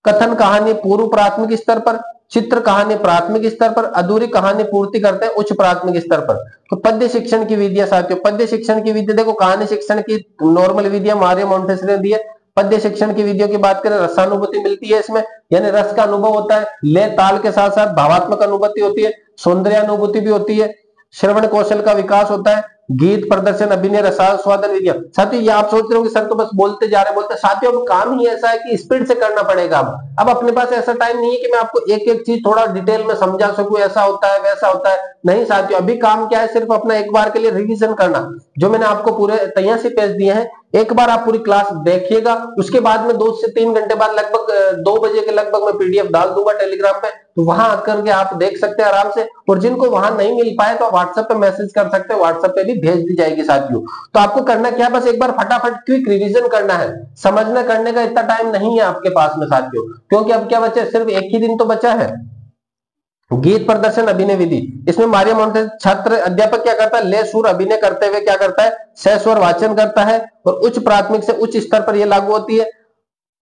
कथन कहानी पूर्व प्राथमिक स्तर पर, चित्र कहानी प्राथमिक स्तर पर, अधूरी कहानी पूर्ति करते हैं उच्च प्राथमिक स्तर पर। तो पद्य शिक्षण की विधियां साथियों, पद्य शिक्षण की विधि देखो, कहानी शिक्षण की नॉर्मल विधियां मारिया मोंटेसरी ने दी है। पद्य शिक्षण की विधियों की बात करें, रसानुभूति मिलती है इसमें, यानी रस का अनुभव होता है, ले ताल के साथ साथ भावात्मक अनुभूति होती है, सौंदर्यानुभूति भी होती है, श्रवण कौशल का विकास होता है, गीत प्रदर्शन अभिनय रसास्वादन विधियां। साथियों ये आप सोच रहे हो कि सर तो बस बोलते जा रहे बोलते, साथियों अब काम ही ऐसा है कि स्पीड से करना पड़ेगा। अब अपने पास ऐसा टाइम नहीं है कि मैं आपको एक एक चीज थोड़ा डिटेल में समझा सकूं, ऐसा होता है वैसा होता है, नहीं साथियों। अभी काम क्या है, सिर्फ अपना एक बार के लिए रिवीजन करना। जो मैंने आपको पूरे 83 पेज दिए हैं, एक बार आप पूरी क्लास देखिएगा, उसके बाद में 2 से 3 घंटे बाद लगभग 2 बजे के लगभग मैं पीडीएफ डाल दूंगा टेलीग्राम पे, तो वहां आकर के आप देख सकते हैं आराम से। और जिनको वहां नहीं मिल पाए तो व्हाट्सएप पे मैसेज कर सकते हैं, व्हाट्सएप पे भी भेज दी जाएगी साथियों। तो आपको करना क्या है, बस एक बार फटाफट क्विक रिवीजन करना है, समझना करने का इतना टाइम नहीं है आपके पास में साथियों, क्योंकि अब क्या बचा, सिर्फ एक ही दिन तो बचा है। गीत प्रदर्शन अभिनय विधि, इसमें मारिया मोंटेस छात्र अध्यापक क्या करता है, ले सुर अभिनय करते हुए क्या करता है, सस्वर वाचन करता है, और उच्च प्राथमिक से उच्च स्तर पर यह लागू होती है।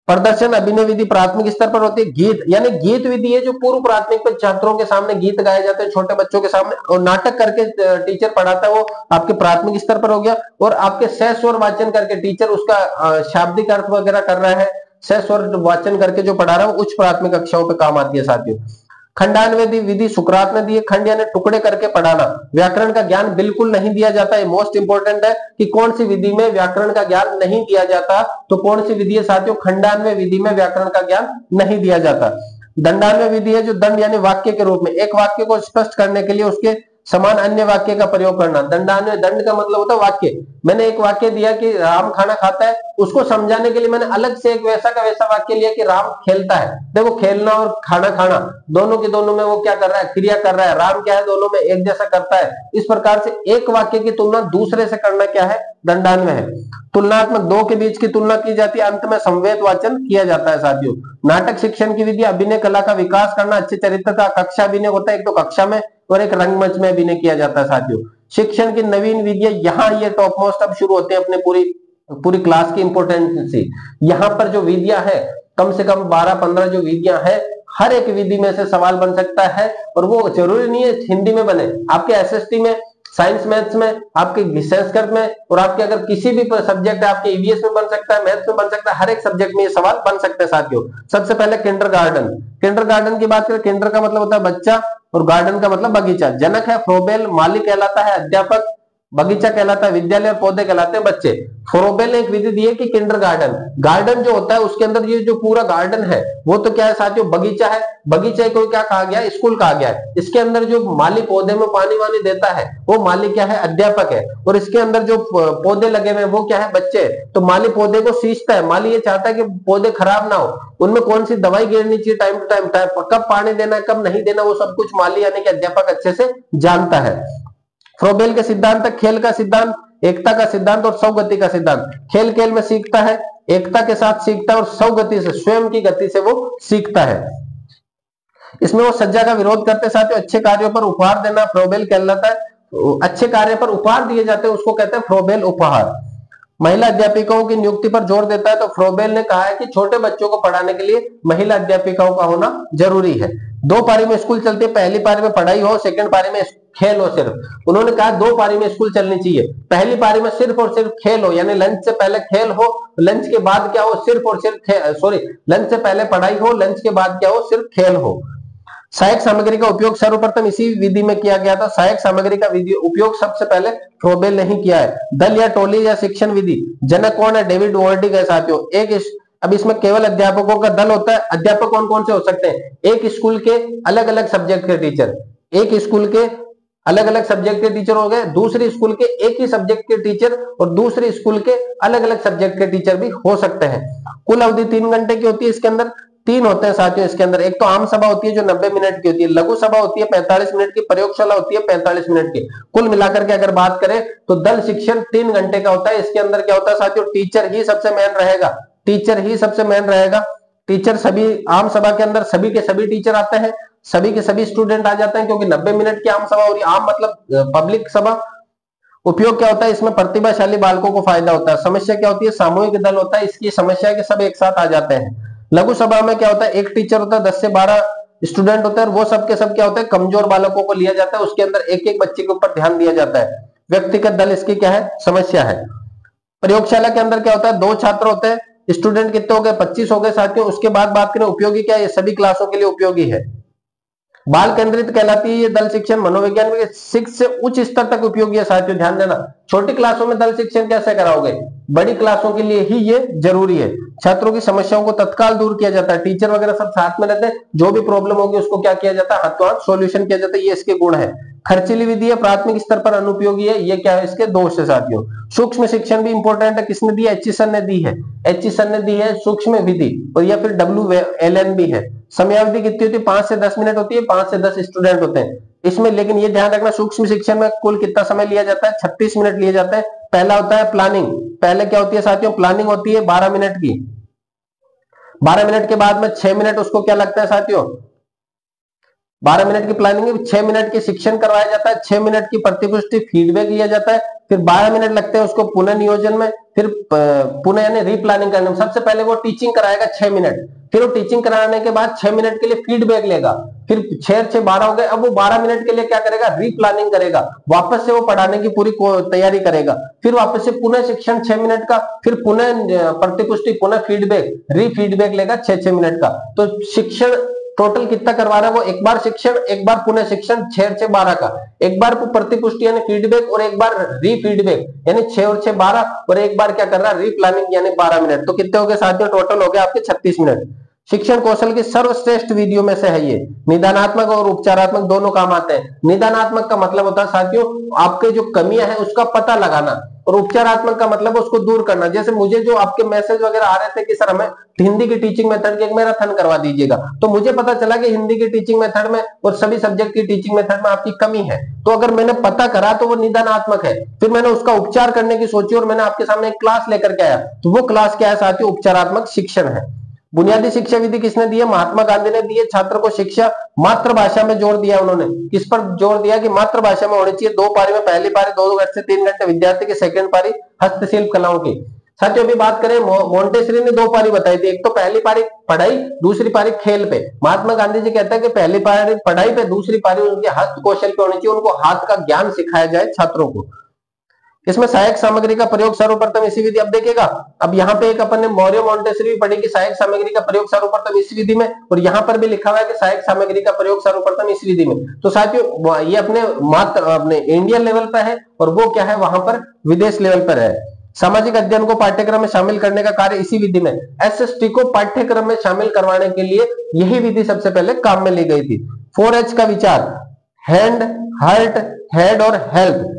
प्रदर्शन अभिनय विधि प्राथमिक स्तर पर होती है। गीत यानी गीत विधि है जो पूर्व प्राथमिक पर छात्रों के सामने गीत गाए जाते हैं, छोटे बच्चों के सामने, और नाटक करके टीचर पढ़ाता है, वो आपके प्राथमिक स्तर पर हो गया। और आपके सस्वर वाचन करके टीचर उसका शाब्दिक अर्थ वगैरह कर रहा है, सस्वर वाचन करके जो पढ़ा रहा है वो उच्च प्राथमिक कक्षाओं पे काम आती है साथियों। खंडान्वय विधि सुकरात ने दी है, खंड यानी टुकड़े करके पढ़ाना। व्याकरण का ज्ञान बिल्कुल नहीं दिया जाता है, मोस्ट इंपोर्टेंट है कि कौन सी विधि में व्याकरण का ज्ञान नहीं दिया जाता, तो कौन सी विधि है साथियों, खंडान्वय विधि में व्याकरण का ज्ञान नहीं दिया जाता। दंडान्वय विधि है जो दंड यानी वाक्य के रूप में, एक वाक्य को स्पष्ट करने के लिए उसके समान अन्य वाक्य का प्रयोग करना। दंडान्वय, दंड का मतलब होता है वाक्य, मैंने एक वाक्य दिया कि राम खाना खाता है, उसको समझाने के लिए मैंने अलग से एक वैसा का वैसा वाक्य लिया कि राम खेलता है। देखो खेलना और खाना खाना दोनों के दोनों में वो क्या कर रहा है, क्रिया कर रहा है, राम क्या है, दोनों में एक जैसा करता है। इस प्रकार से एक वाक्य की तुलना दूसरे से करना क्या है, दंडान्वय है। तुलनात्मक, दो के बीच की तुलना की जाती है, अंत में संवेद वाचन किया जाता है साथियों। नाटक शिक्षण की विधि, अभिनय कला का विकास करना, अच्छे चरित्र का कक्षा अभिनय होता है, एक तो कक्षा में और एक रंगमंच में अभिनय किया जाता है साथियों। शिक्षण की नवीन विधियां, यहाँ ये टॉप मोस्ट अब शुरू होते हैं अपने पूरी पूरी क्लास की इंपोर्टेंस से। यहाँ पर जो विधियां है कम से कम 12-15 जो विधियां है, हर एक विधि में से सवाल बन सकता है, और वो जरूरी नहीं है हिंदी में बने, आपके एसएसटी में, साइंस मैथ्स में, आपके संस्कृत में, और आपके अगर किसी भी सब्जेक्ट है आपके ईवीएस में बन सकता है, मैथ्स में बन सकता है, हर एक सब्जेक्ट में ये सवाल बन सकते हैं साथियों। सबसे पहले किंडरगार्टन, किंडरगार्टन की बात करें, किंडर का मतलब होता है बच्चा और गार्डन का मतलब बगीचा। जनक है फ्रोबेल, माली कहलाता है अध्यापक, बगीचा कहलाता है विद्यालय, और पौधे कहलाते हैं बच्चे। फ्रोबेल ने एक विधि दी है कि किंडरगार्टन, गार्डन जो होता है उसके अंदर ये जो पूरा गार्डन है वो तो क्या है साथियों, बगीचा है। बगीचे को क्या कहा गया है, स्कूल कहा गया है। इसके अंदर जो माली पौधे में पानी वानी देता है वो माली क्या है, अध्यापक है। और इसके अंदर जो पौधे लगे हुए वो क्या है, बच्चे। तो माली पौधे को सींचता है, माली ये चाहता है कि पौधे खराब ना हो, उनमें कौन सी दवाई गिरनी चाहिए टाइम टू टाइम, कब पानी देना है कब नहीं देना, वो सब कुछ माली यानी कि अध्यापक अच्छे से जानता है। फ्रोबेल के सिद्धांत, खेल का सिद्धांत, एकता का सिद्धांत और सौगति का सिद्धांत। खेल खेल में सीखता है, एकता के साथ सीखता है, और सौगति से, स्वयं की गति से वो सीखता है। इसमें वो सज्जा का विरोध करते साथ अच्छे कार्यों पर उपहार देना फ्रोबेल कहलाता है। अच्छे कार्य पर उपहार दिए जाते हैं उसको कहते हैं फ्रोबेल उपहार। महिला अध्यापिकाओं की नियुक्ति पर जोर देता है, तो फ्रोबेल ने कहा है कि छोटे बच्चों को पढ़ाने के लिए महिला अध्यापिकाओं का होना जरूरी है। 2 पारी में स्कूल चलती है, पहली पारी में पढ़ाई हो, सेकंड पारी में खेल हो। सिर्फ उन्होंने कहा 2 पारी में स्कूल चलनी चाहिए, पहली पारी में सिर्फ और सिर्फ खेल हो, यानी लंच से पहले खेल हो, लंच के बाद क्या हो, सिर्फ और सिर्फ लंच से पहले पढ़ाई हो, लंच के बाद क्या हो, सिर्फ खेल हो। सहायक सामग्री का उपयोग सर्वप्रथम इसी विधि में किया गया था। सहायक सामग्री का उपयोग सबसे पहले फ्रोबेल ने ही किया है। दल या टोली या शिक्षण विधि, जनक कौन है, डेविड वॉर्डिग है साथियों। अब इसमें केवल अध्यापकों का दल होता है। अध्यापक कौन कौन से हो सकते हैं, एक स्कूल के अलग अलग सब्जेक्ट के टीचर, एक स्कूल के अलग अलग सब्जेक्ट के टीचर हो गए, दूसरे स्कूल के एक ही सब्जेक्ट के टीचर, और दूसरे स्कूल के अलग अलग सब्जेक्ट के टीचर भी हो सकते हैं। कुल अवधि 3 घंटे की होती है। इसके अंदर 3 होते हैं साथियों इसके अंदर। एक तो आम सभा होती है जो 90 मिनट की होती है, लघु सभा होती है 45 मिनट की, प्रयोगशाला होती है 45 मिनट की। कुल मिलाकर के अगर बात करें तो दल शिक्षण 3 घंटे का होता है। इसके अंदर क्या होता है साथियों, टीचर ही सबसे मेन रहेगा, टीचर ही सबसे मेन रहेगा। टीचर सभी, आम सभा के अंदर सभी के सभी टीचर आते हैं, सभी के सभी स्टूडेंट आ जाते हैं, क्योंकि 90 मिनट की आम सभा हो रही है, आम मतलब पब्लिक सभा। उपयोग क्या होता है, इसमें प्रतिभाशाली बालकों को फायदा होता है। समस्या क्या होती है, सामूहिक दल होता है, इसकी समस्या है कि सब एक साथ आ जाते हैं। लघु सभा में क्या होता है, एक टीचर होता है, 10 से 12 स्टूडेंट होते हैं, और वो सब के सब क्या होता है, कमजोर बालकों को लिया जाता है, उसके अंदर एक एक बच्चे के ऊपर ध्यान दिया जाता है। व्यक्तिगत दल इसकी क्या है, समस्या है। प्रयोगशाला के अंदर क्या होता है, 2 छात्र होते हैं, स्टूडेंट कितने हो गए, 25 हो गए साथियों। उसके बाद बात करें उपयोगी क्या है, ये सभी क्लासों के लिए उपयोगी है। बाल केंद्रित कहलाती है ये दल शिक्षण, मनोविज्ञान में 6 से उच्च स्तर तक उपयोगी है साथियों। ध्यान देना, छोटी क्लासों में दल शिक्षण कैसे कराओगे, बड़ी क्लासों के लिए ही ये जरूरी है। छात्रों की समस्याओं को तत्काल दूर किया जाता है, टीचर वगैरह सब साथ में रहते हैं, जो भी प्रॉब्लम होगी उसको क्या किया जाता है, हाथों हाथ सॉल्यूशन किया जाता है, ये इसके गुण है। खर्चीली विधि है, प्राथमिक स्तर पर अनुपयोगी है। ये क्या है, इसके दोष है साथियों। सूक्ष्म शिक्षण भी इंपॉर्टेंट है, किसने दी है, एचिसन ने दी है। एचिसन ने दी है सूक्ष्म विधि, और या फिर WLN भी है। समयावधि कितनी होती है, 5 से 10 मिनट होती है, 5 से 10 स्टूडेंट होते हैं इसमें। लेकिन ये ध्यान रखना, सूक्ष्म शिक्षण में कुल कितना समय लिया जाता है, 36 मिनट लिया जाता है। पहला होता है प्लानिंग, पहले क्या होती है साथियों, प्लानिंग होती है 12 मिनट की। 12 मिनट के बाद में 6 मिनट उसको क्या लगता है साथियों, 12 मिनट की प्लानिंग, 6 मिनट की शिक्षण करवाया जाता है, 6 मिनट की प्रतिपुष्टि फीडबैक लिया जाता है, फिर 12 मिनट लगते हैं उसको पुनः नियोजन में, फिर पुनः यानी रीप्लानिंग करने में। सबसे पहले वो टीचिंग कराएगा 6 मिनट, फिर वो टीचिंग कराने के बाद 6 मिनट के लिए फीडबैक लेगा, फिर 6 12 हो गए। अब वो 12 मिनट के लिए क्या करेगा, रीप्लानिंग करेगा, वापस से वो पढ़ाने की पूरी तैयारी करेगा, फिर वापस से पुनः शिक्षण 6 मिनट का, फिर पुनः प्रतिपुष्टि, पुनः फीडबैक, रीफीडबैक लेगा 6 मिनट का। तो शिक्षण टोटल कितना करवा रहा है वो, एक बार शिक्षण, एक बार पुनः शिक्षण, 6 12 का, एक बार प्रतिपुष्टि यानी फीडबैक, और एक बार रीफीडबैक यानी 6 और 6 12, और एक बार क्या कर रहा है, रीप्लानिंग यानी 12 मिनट। तो कितने हो गए साथियों, टोटल हो गए आपके 36 मिनट। शिक्षण कौशल की सर्वश्रेष्ठ विधियों में से है ये। निदानात्मक और उपचारात्मक दोनों काम आते हैं। निदानात्मक का मतलब होता है साथियों आपके जो कमियां हैं उसका पता लगाना, और उपचारात्मक का मतलब उसको दूर करना। जैसे मुझे जो आपके मैसेज वगैरह आ रहे थे कि सर हमें हिंदी की टीचिंग मेथड की एक मैराथन करवा दीजिएगा, तो मुझे पता चला कि हिंदी की टीचिंग मेथड में और सभी सब्जेक्ट की टीचिंग मेथड में आपकी कमी है। तो अगर मैंने पता करा तो वो निदानात्मक है, फिर मैंने उसका उपचार करने की सोची और मैंने आपके सामने एक क्लास लेकर के आया, तो वो क्लास क्या है साथियों, उपचारात्मक शिक्षण है। बुनियादी शिक्षा विधि किसने दी है, महात्मा गांधी ने दी है। छात्र को शिक्षा मातृभाषा में जोर दिया उन्होंने, किस पर जोर दिया कि मातृभाषा में होनी चाहिए। 2 पारी में, पहली पारी 2 से 3 घंटे विद्यार्थी की, सेकंड पारी हस्तशिल्प कलाओं की। साथियों अभी बात करें, मोंटेसरी ने 2 पारी बताई थी, एक तो पहली पारी पढ़ाई, दूसरी पारी खेल पे। महात्मा गांधी जी कहते हैं कि पहली पारी पढ़ाई पे, दूसरी पारी उनके हस्त कौशल पे होनी चाहिए, उनको हाथ का ज्ञान सिखाया जाए छात्रों को। इसमें सहायक सामग्री का प्रयोग सर्वप्रथम इसी विधि, अब देखिएगा, अब यहाँ पे एक अपन ने मौर्य मोंटेसरी भी पढ़ी कि सहायक सामग्री का प्रयोग सर्वप्रथम इस विधि में, और यहाँ पर भी लिखा हुआ है कि सहायक सामग्री का प्रयोग सर्वप्रथम इस विधि में। तो साथियों ये अपने इंडियन लेवल पर है, और वो क्या है वहां पर विदेश लेवल पर है। सामाजिक अध्ययन को पाठ्यक्रम में शामिल करने का कार्य इसी विधि में। SST को पाठ्यक्रम में शामिल करवाने के लिए यही विधि सबसे पहले काम में ली गई थी। 4H का विचार, हैंड, हार्ट, हेड और हेल्थ।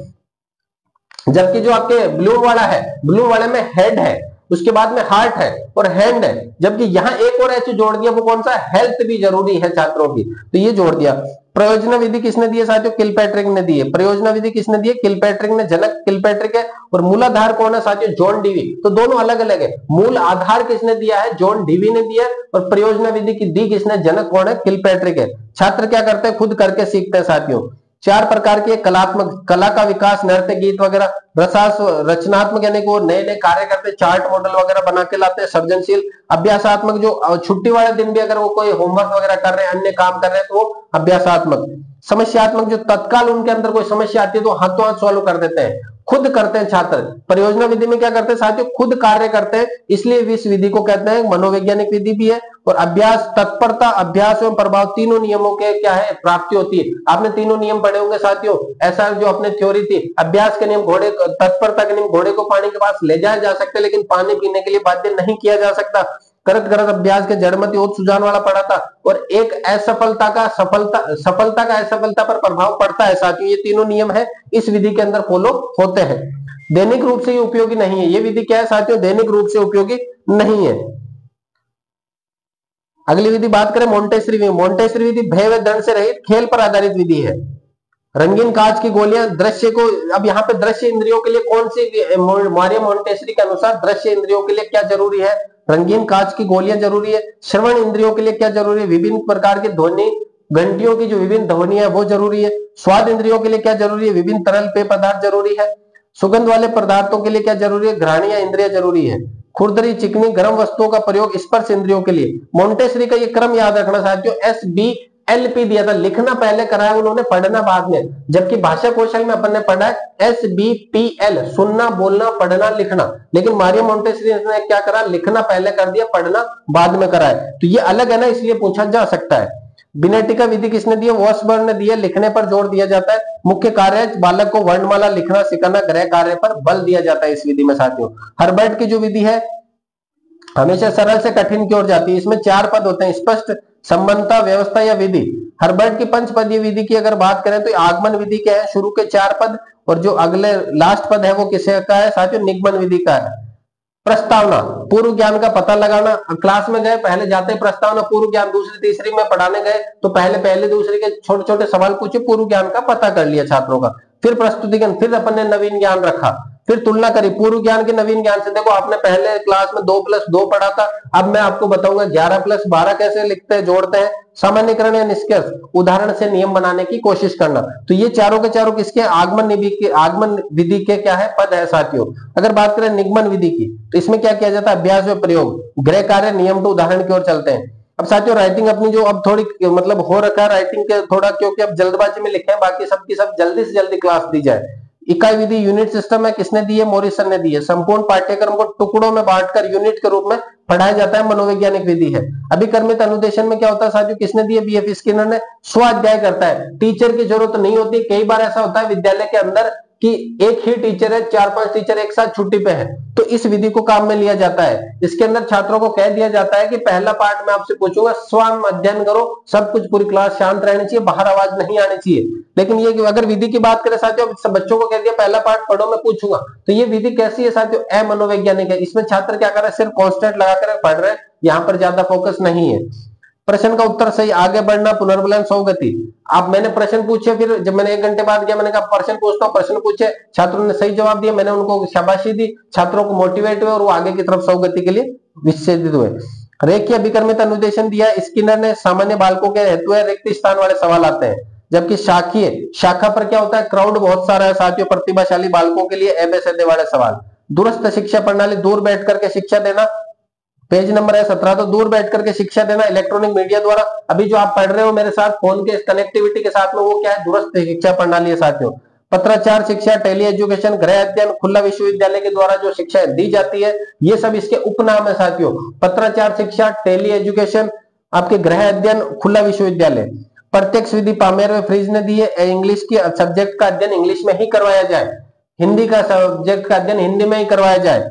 जबकि जो आपके ब्लू वाला है, ब्लू वाले में हेड है, उसके बाद में हार्ट है और हैंड है, जबकि यहां एक और एच जोड़ दिया, वो कौन सा, हेल्थ भी जरूरी है छात्रों की, तो ये जोड़ दिया। प्रयोजना विधि किसने दी है साथियों, किलपैट्रिक ने दी है। प्रयोजना विधि किसने दी है, किलपैट्रिक ने। जनक किलपैट्रिक है, और मूलाधार कौन है साथियों, जॉन डीवी। तो दोनों अलग अलग है, मूल आधार किसने दिया है, जॉन डीवी ने दिया, और प्रयोजना विधि की दी किसने, जनक कौन है, किलपैट्रिक है। छात्र क्या करते हैं, खुद करके सीखते हैं साथियों। 4 प्रकार के कलात्मक, कला का विकास, नृत्य, गीत वगैरह। रचनात्मक यानी कि वो नए नए कार्य करते, चार्ट मॉडल वगैरह बना के लाते हैं। सृजनशील। अभ्यासात्मक, जो छुट्टी वाले दिन भी अगर वो कोई होमवर्क वगैरह कर रहे हैं, अन्य काम कर रहे हैं, तो वो अभ्यासात्मक। समस्यात्मक, जो तत्काल उनके अंदर कोई समस्या आती है तो हाथों हाथ सॉल्व कर देते हैं, खुद करते हैं छात्र। परियोजना विधि में क्या करते हैं साथियों, खुद कार्य करते हैं, इसलिए इस विधि को कहते हैं मनोवैज्ञानिक विधि भी है। और अभ्यास, तत्परता, अभ्यास एवं प्रभाव, तीनों नियमों के क्या है, प्राप्ति होती है। आपने तीनों नियम पढ़े होंगे साथियों, ऐसा जो अपने थ्योरी थी। अभ्यास के नियम, घोड़े, तत्परता के नियम, घोड़े को पानी के पास ले जाया जा सकता है लेकिन पानी पीने के लिए बाध्य नहीं किया जा सकता। करत करत अभ्यास के जड़मति ओत सुजान वाला पढ़ा था। और एक असफलता का सफलता का असफलता पर प्रभाव पड़ता है साथियों। ये तीनों नियम है इस विधि के अंदर फॉलो होते हैं। दैनिक रूप से ये उपयोगी नहीं है, ये विधि क्या है साथियों, दैनिक रूप से उपयोगी नहीं है। अगली विधि बात करें मोंटेसरी विधि। मोंटेसरी विधि भय व दंड से रहित खेल पर आधारित विधि है। रंगीन कांच की गोलियां, दृश्य को, अब यहाँ पे दृश्य इंद्रियों के लिए कौन सी, मारिया मोंटेसरी के अनुसार दृश्य इंद्रियों के लिए क्या जरूरी है, रंगीन कांच की गोलियां जरूरी है। श्रवण इंद्रियों के लिए क्या जरूरी है, विभिन्न प्रकार की ध्वनि, घंटियों की जो विभिन्न ध्वनि है वो जरूरी है। स्वाद इंद्रियों के लिए क्या जरूरी है, विभिन्न तरल पेय पदार्थ जरूरी है। सुगंध वाले पदार्थों के लिए क्या जरूरी है, घ्राणीय इंद्रिय जरूरी है। खुरदरी, चिकनी, गर्म वस्तुओं का प्रयोग स्पर्श इंद्रियों के लिए। मोंटेसरी का ये क्रम याद रखना साथियों, SBLP दिया था, लिखना पहले कराया उन्होंने, पढ़ना बाद में। जबकि भाषा कौशल में अपन ने पढ़ा है SBPL, सुनना, बोलना, पढ़ना, लिखना। लेकिन मारिया मोंटेसरी ने क्या करा, लिखना पहले कर दिया, पढ़ना बाद में कराया। तो ये अलग है ना, इसलिए पूछा जा सकता है। बिनेटिका विधि किसने दी है, वॉशबर्न ने दी है। लिखने पर जोर दिया जाता है। मुख्य कार्य बालक को वर्णमाला लिखना सिखाना, गृह कार्य पर बल दिया जाता है इस विधि में साथियों। हर्बर्ट की जो विधि है हमेशा सरल से कठिन की ओर जाती है। इसमें 4 पद होते हैं, स्पष्ट, संबंधता, व्यवस्था या विधि। हर्बर्ट की पंचपदीय विधि की अगर बात करें तो आगमन विधि क्या है, शुरू के 4 पद, और जो अगले लास्ट पद है वो किसे का है साथियों, निगमन विधि का है। प्रस्तावना, पूर्व ज्ञान का पता लगाना। क्लास में गए, पहले जाते ही प्रस्तावना पूर्व ज्ञान, दूसरी तीसरी में पढ़ाने गए तो पहले दूसरे के छोटे छोटे सवाल पूछे, पूर्व ज्ञान का पता कर लिया छात्रों का। फिर प्रस्तुतिकरण, फिर अपन ने नवीन ज्ञान रखा, फिर तुलना करी पूर्व ज्ञान के नवीन ज्ञान से। देखो आपने पहले क्लास में 2+2 पढ़ा था, अब मैं आपको बताऊंगा 11+12 कैसे लिखते हैं, जोड़ते हैं। सामान्यकरण या निष्कर्ष, उदाहरण से नियम बनाने की कोशिश करना। तो ये चारों के चारों किसके, आगमन विधि के क्या है, पद है साथियों। अगर बात करें निगमन विधि की तो इसमें क्या किया जाता है, अभ्यास व प्रयोग, गृह कार्य, नियम टू उदाहरण की ओर चलते हैं। अब साथियों राइटिंग अपनी जो अब थोड़ी मतलब हो रखा है राइटिंग के थोड़ा, क्योंकि अब जल्दबाजी में लिखे हैं, बाकी सबकी सब जल्दी से जल्दी क्लास दी जाए। इकाई विधि यूनिट सिस्टम है, किसने दी है, मॉरिसन ने दी है। संपूर्ण पाठ्यक्रम को टुकड़ों में बांटकर यूनिट के रूप में पढ़ाया जाता है, मनोवैज्ञानिक विधि है। अभिकर्मित अनुदेशन में क्या होता है साथियों, किसने दी है, बीएफ स्किनर ने। स्वाध्याय करता है, टीचर की जरूरत नहीं होती। कई बार ऐसा होता है विद्यालय के अंदर कि एक ही टीचर है, 4-5 टीचर एक साथ छुट्टी पे है, तो इस विधि को काम में लिया जाता है। इसके अंदर छात्रों को कह दिया जाता है कि पहला पार्ट मैं आपसे पूछूंगा, स्वयं अध्ययन करो, सब कुछ पूरी क्लास शांत रहनी चाहिए, बाहर आवाज नहीं आनी चाहिए। लेकिन ये अगर विधि की बात करें साथियों, सब बच्चों को कह दिया पहला पार्ट पढ़ो, मैं पूछूंगा, तो ये विधि कैसी है साथियों, अमनोवैज्ञानिक है। इसमें छात्र क्या कर रहे हैं, सिर्फ कॉन्स्टेंट लगाकर पढ़ रहे हैं, यहाँ पर ज्यादा फोकस नहीं है। प्रश्न का उत्तर सही, आगे बढ़ना, पुनर्बलन, सौगति। आप मैंने प्रश्न पूछे, फिर जब मैंने 1 घंटे बाद गया, मैंने कहा प्रश्न पूछता हूँ, प्रश्न पूछे, छात्रों ने सही जवाब दिया, मैंने उनको शाबाशी दी, छात्रों को मोटिवेट हुए और वो आगे की तरफ सौगति के लिए विच्छेदित हुए। रेखीय अभिकर्मित अनुदेशन दिया स्किनर ने, सामान्य बालकों के हेतु है, रिक्त स्थान वाले सवाल आते हैं। जबकि शाखीय, शाखा पर क्या होता है, क्राउड बहुत सारा है साथियों, प्रतिभाशाली बालकों के लिए एबीसीडी वाले सवाल। दूरस्थ शिक्षा प्रणाली, दूर बैठ करके शिक्षा देना, पेज नंबर है 17। तो दूर बैठ करके शिक्षा देना इलेक्ट्रॉनिक मीडिया द्वारा। अभी जो आप पढ़ रहे हो मेरे साथ फोन के कनेक्टिविटी के साथ में, वो क्या है, दूरस्थ शिक्षा प्रणाली है साथियों। पत्राचार शिक्षा, टेली एजुकेशन, गृह अध्ययन, खुला विश्वविद्यालय के द्वारा जो शिक्षा दी जाती है, ये सब इसके उपनाम है साथियों। पत्राचार शिक्षा, टेली एजुकेशन, आपके गृह अध्ययन, खुला विश्वविद्यालय। प्रत्यक्ष विधि पामेर व फ्रीज ने दी है, इंग्लिश की सब्जेक्ट का अध्ययन इंग्लिश में ही करवाया जाए, हिंदी का सब्जेक्ट का अध्ययन हिंदी में ही करवाया जाए,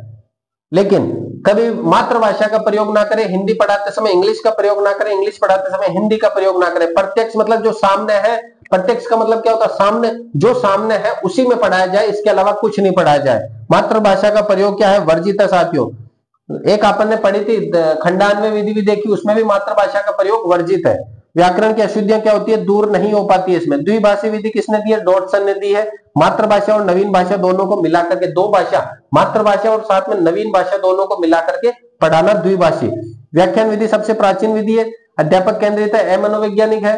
लेकिन कभी मातृभाषा का प्रयोग ना करें, हिंदी पढ़ाते समय इंग्लिश का प्रयोग ना करें, इंग्लिश पढ़ाते समय हिंदी का प्रयोग ना करें। प्रत्यक्ष मतलब जो सामने है, प्रत्यक्ष का मतलब क्या होता है, सामने, जो सामने है उसी में पढ़ाया जाए, इसके अलावा कुछ नहीं पढ़ाया जाए। मातृभाषा का प्रयोग क्या है, वर्जित है साथियों। एक आपने पढ़ी थी खंडान्वय विधि भी देखी, उसमें भी मातृभाषा का प्रयोग वर्जित है। व्याकरण की अशुद्धियां क्या होती है, दूर नहीं हो पाती है इसमें। द्विभाषी विधि किसने दी है, डॉटसन ने दी है। मातृभाषा और नवीन भाषा दोनों को मिलाकर के, दो भाषा, मातृभाषा और साथ में नवीन भाषा दोनों को मिलाकर के पढ़ाना, द्विभाषी। व्याख्यान विधि सबसे प्राचीन विधि है, अध्यापक केंद्रित है, मनोवैज्ञानिक है।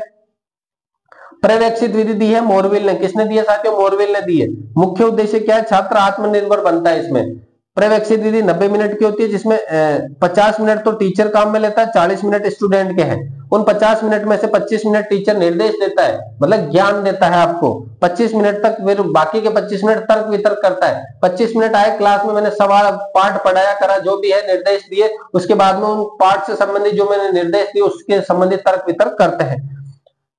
पर्यवेक्षित विधि दी है मोरविल ने, किसने दी है साथियों, मोरविल ने दी है। मुख्य उद्देश्य क्या है, छात्र आत्मनिर्भर बनता है इसमें। पर्यवेक्षित विधि 90 मिनट की होती है, जिसमें 50 मिनट तो टीचर काम में लेता है, 40 मिनट स्टूडेंट के हैं। उन 50 मिनट में से 25 मिनट टीचर निर्देश देता है, मतलब ज्ञान देता है आपको 25 मिनट तक, फिर बाकी के 25 मिनट तर्क वितर्क करता है। 25 मिनट आए क्लास में, मैंने सवाल पाठ पढ़ाया करा, जो भी है निर्देश दिए, उसके बाद में उन पाठ से संबंधित जो मैंने निर्देश दिए उसके संबंधित तर्क वितर्क करते हैं।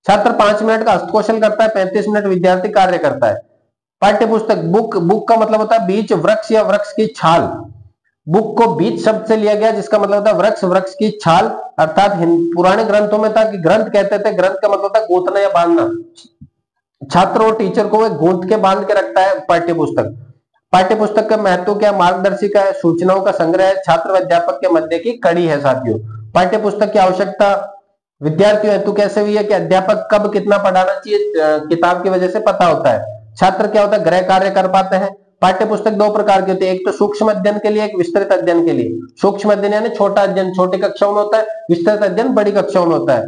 छात्र 5 मिनट का हस्तकौशल करता है, 35 मिनट विद्यार्थी कार्य करता है। पाठ्य पुस्तक, बुक का मतलब होता है बीज, वृक्ष या वृक्ष की छाल। बुक को बीज शब्द से लिया गया, जिसका मतलब होता है वृक्ष, वृक्ष की छाल। अर्थात पुराने ग्रंथों में था कि ग्रंथ कहते थे, ग्रंथ का मतलब होता है गूंथना या बांधना। छात्र और टीचर को वह गूंथ के बांध के रखता है पाठ्य पुस्तक। पाठ्य पुस्तक का महत्व क्या, मार्गदर्शिका है, सूचनाओं का संग्रह है, छात्र व अध्यापक के मध्य की कड़ी है साथियों। पाठ्य पुस्तक की आवश्यकता विद्यार्थियों हेतु कैसे हुई है कि अध्यापक कब कितना पढ़ाना चाहिए, किताब की वजह से पता होता है। छात्र क्या होता है, गृह कार्य कर पाते हैं। पाठ्य पुस्तक 2 प्रकार की होती है, एक तो सूक्ष्म अध्ययन के लिए, एक विस्तृत अध्ययन के लिए। सूक्ष्म अध्ययन यानी छोटा अध्ययन, छोटी कक्षाओं में होता है, विस्तृत अध्ययन बड़ी कक्षाओं में होता है।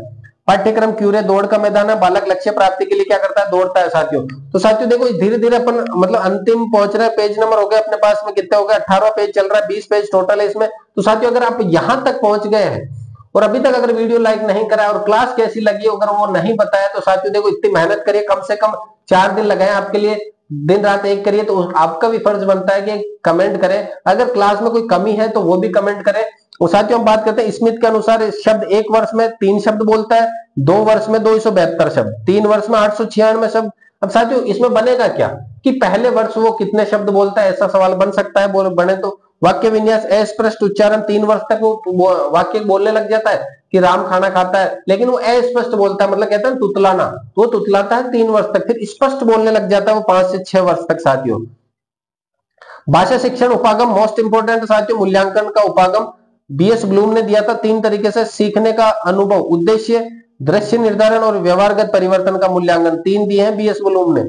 पाठ्यक्रम क्यूरे, दौड़ का मैदान है, बालक लक्ष्य प्राप्ति के लिए क्या करता है, दौड़ता है साथियों। तो साथियों देखो धीरे धीरे अपन मतलब अंतिम पहुंच रहे हैं, पेज नंबर हो गए अपने पास में, कितने हो गए, 18वां पेज चल रहा है, 20 पेज टोटल है इसमें। तो साथियों अगर आप यहां तक पहुंच गए हैं और अभी तक अगर वीडियो लाइक नहीं करा और क्लास कैसी लगी अगर वो नहीं बताया, तो साथियों देखो इतनी मेहनत करिए, कम से कम 4 दिन लगाए आपके लिए, दिन रात एक करिए, तो आपका भी फर्ज बनता है कि कमेंट करें। अगर क्लास में कोई कमी है तो वो भी कमेंट करें। और साथियों हम बात करते हैं स्मिथ के अनुसार, शब्द 1 वर्ष में 3 शब्द बोलता है, 2 वर्ष में 272 शब्द, 3 वर्ष में 896 शब्द। अब साथियों इसमें बनेगा क्या कि पहले वर्ष वो कितने शब्द बोलता है, ऐसा सवाल बन सकता है, बने तो। वाक्य विन्यास, अस्पष्ट उच्चारण, 3 वर्ष तक वो वाक्य बोलने लग जाता है, कि राम खाना खाता है, लेकिन वो अस्पष्ट बोलता है, मतलब कहता है तुतलाना, तो वो तुतलाता है 3 वर्ष तक, फिर स्पष्ट बोलने लग जाता है वो 5 से 6 वर्ष तक साथियों। भाषा शिक्षण उपागम मोस्ट इंपोर्टेंट साथियों, मूल्यांकन का उपागम बीएस ब्लूम ने दिया था 3 तरीके से, सीखने का अनुभव, उद्देश्य, दृश्य निर्धारण और व्यवहारगत परिवर्तन का मूल्यांकन, 3 दिए हैं बीएस ब्लूम ने।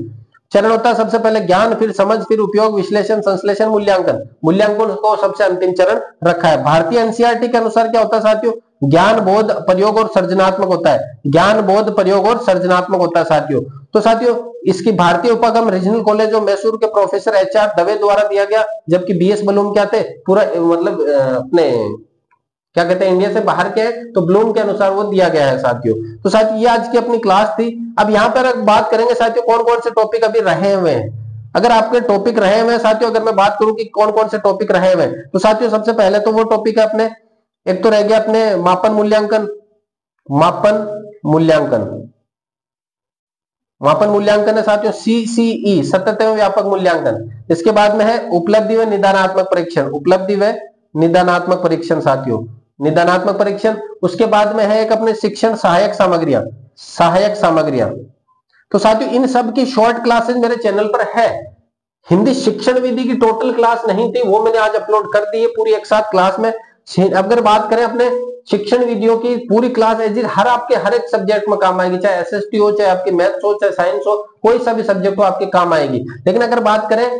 चरण होता है सबसे पहले ज्ञान, फिर समझ, फिर उपयोग, विश्लेषण, संश्लेषण, मूल्यांकन। मूल्यांकन को सबसे अंतिम चरण रखा है। भारतीय एनसीईआरटी के अनुसार क्या होता है साथियों, ज्ञान, बोध, प्रयोग और सृजनात्मक होता है। ज्ञान, बोध, प्रयोग और सृजनात्मक होता है साथियों। तो साथियों इसकी भारतीय उपागम रीजनल कॉलेज ऑफ मैसूर के प्रोफेसर एचआर दवे द्वारा दिया गया, जबकि बीएस ब्लूम क्या थे, पूरा मतलब अपने क्या कहते हैं इंडिया से बाहर के है, तो ब्लूम के अनुसार वो दिया गया है साथियों। तो साथियों ये आज की अपनी क्लास थी। अब यहाँ पर बात करेंगे साथियों कौन कौन से टॉपिक अभी रहे हुए हैं। अगर आपके टॉपिक रहे हुए हैं साथियों, अगर मैं बात करूं कि कौन कौन से टॉपिक रहे हुए हैं, तो साथियों सबसे पहले तो वो टॉपिक है अपने, एक तो रह गया अपने मापन मूल्यांकन, मापन मूल्यांकन, मापन मूल्यांकन है साथियों सीसीई, सतत एवं व्यापक मूल्यांकन। इसके बाद में है उपलब्धि व निदानात्मक परीक्षण, उपलब्धि व निदानात्मक परीक्षण साथियों, निदानात्मक परीक्षण। उसके बाद में है एक अपने शिक्षण सहायक सामग्रियां, सहायक सामग्रियां। तो साथियों इन सब की शॉर्ट क्लासेस मेरे चैनल पर है। हिंदी शिक्षण विधि की टोटल क्लास नहीं थी, वो मैंने आज अपलोड कर दी है पूरी एक साथ क्लास में। अगर बात करें अपने शिक्षण विधियों की पूरी क्लास एजिट हर आपके हर एक सब्जेक्ट में काम आएगी, चाहे एसएसटी हो, चाहे आपकी मैथ्स हो, चाहे साइंस हो, कोई सा भी सब्जेक्ट हो आपके काम आएगी। लेकिन अगर बात करें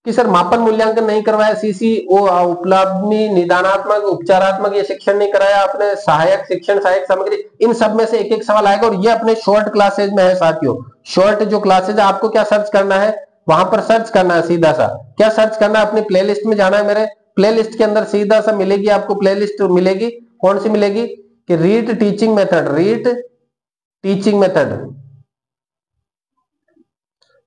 कि सर मापन मूल्यांकन नहीं करवाया, सीसी उपलब्धि, निदानात्मक, उपचारात्मक ये शिक्षण नहीं कराया आपने, सहायक शिक्षण सहायक सामग्री, इन सब में से एक एक सवाल आएगा और ये अपने शॉर्ट क्लासेज में है साथियों। शॉर्ट जो क्लासेज है आपको क्या सर्च करना है, वहां पर सर्च करना है सीधा सा, क्या सर्च करना है, अपनी प्लेलिस्ट में जाना है, मेरे प्लेलिस्ट के अंदर सीधा सा मिलेगी आपको, प्लेलिस्ट मिलेगी, कौन सी मिलेगी कि REET teaching method, REET teaching method,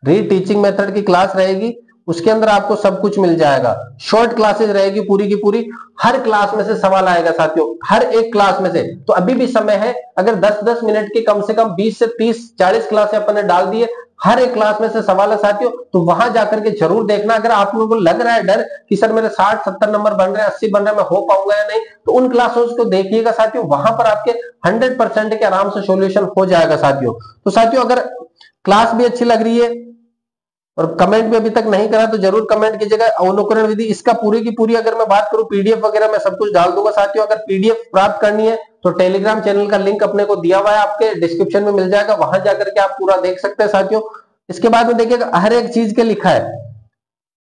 REET teaching method की क्लास रहेगी, उसके अंदर आपको सब कुछ मिल जाएगा। शॉर्ट क्लासेस रहेगी पूरी की पूरी, हर क्लास में से सवाल आएगा साथियों, हर एक क्लास में से। तो अभी भी समय है, अगर 10-10 मिनट की कम से कम 20 से 30-40 क्लासें अपन ने डाल दी है, हर एक क्लास में से सवाल है साथियों, तो वहां जाकर के जरूर देखना। अगर आप लोगों को लग रहा है डर कि सर मेरे 60-70 नंबर बन रहे हैं, 80 बन रहे हैं, मैं हो पाऊंगा या नहीं, तो उन क्लासों को देखिएगा साथियों, वहां पर आपके 100% के आराम से सॉल्यूशन हो जाएगा साथियों। तो साथियों अगर क्लास भी अच्छी लग रही है और कमेंट भी अभी तक नहीं करा तो जरूर कमेंट कीजिएगा। अवलोकन विधि इसका पूरी की पूरी अगर मैं बात करूं, पीडीएफ वगैरह मैं सब कुछ डाल दूंगा साथियों। अगर पीडीएफ प्राप्त करनी है तो टेलीग्राम चैनल का लिंक अपने को दिया हुआ है, आपके डिस्क्रिप्शन में मिल जाएगा, वहां जाकर के आप पूरा देख सकते हैं साथियों। इसके बाद में देखिएगा हर एक चीज के लिखा है,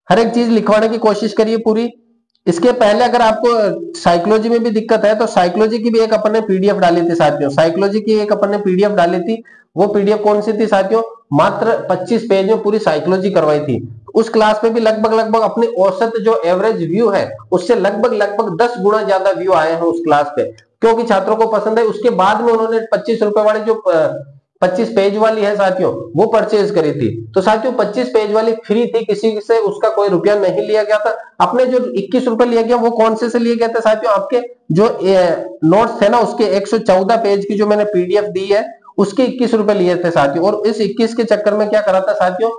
हर एक चीज लिखवाने की कोशिश करिए पूरी। इसके पहले अगर आपको साइकोलॉजी में भी दिक्कत है तो साइकोलॉजी की भी एक अपन ने पीडीएफ डाली थी साथियों, साइकोलॉजी की एक अपन ने पीडीएफ डाली थी। वो पीडीएफ कौन सी थी साथियों, मात्र 25 पेज में पूरी साइकोलॉजी करवाई थी। उस क्लास में भी लगभग अपनी औसत जो एवरेज व्यू है उससे लगभग 10 गुना ज्यादा व्यू आए हैं उस क्लास पे, क्योंकि छात्रों को पसंद है। उसके बाद में उन्होंने 25 रुपए वाली जो 25 पेज वाली है साथियों वो परचेज करी थी। तो साथियों 25 पेज वाली फ्री थी, किसी से उसका कोई रुपया नहीं लिया गया था। अपने जो 21 रुपए लिया गया वो कौन से लिए गए थे साथियों, आपके जो नोट्स थे ना उसके 114 पेज की जो मैंने पीडीएफ दी है उसके 21 रुपए लिए थे साथियों। और इस 21 के चक्कर में क्या करा था साथियों,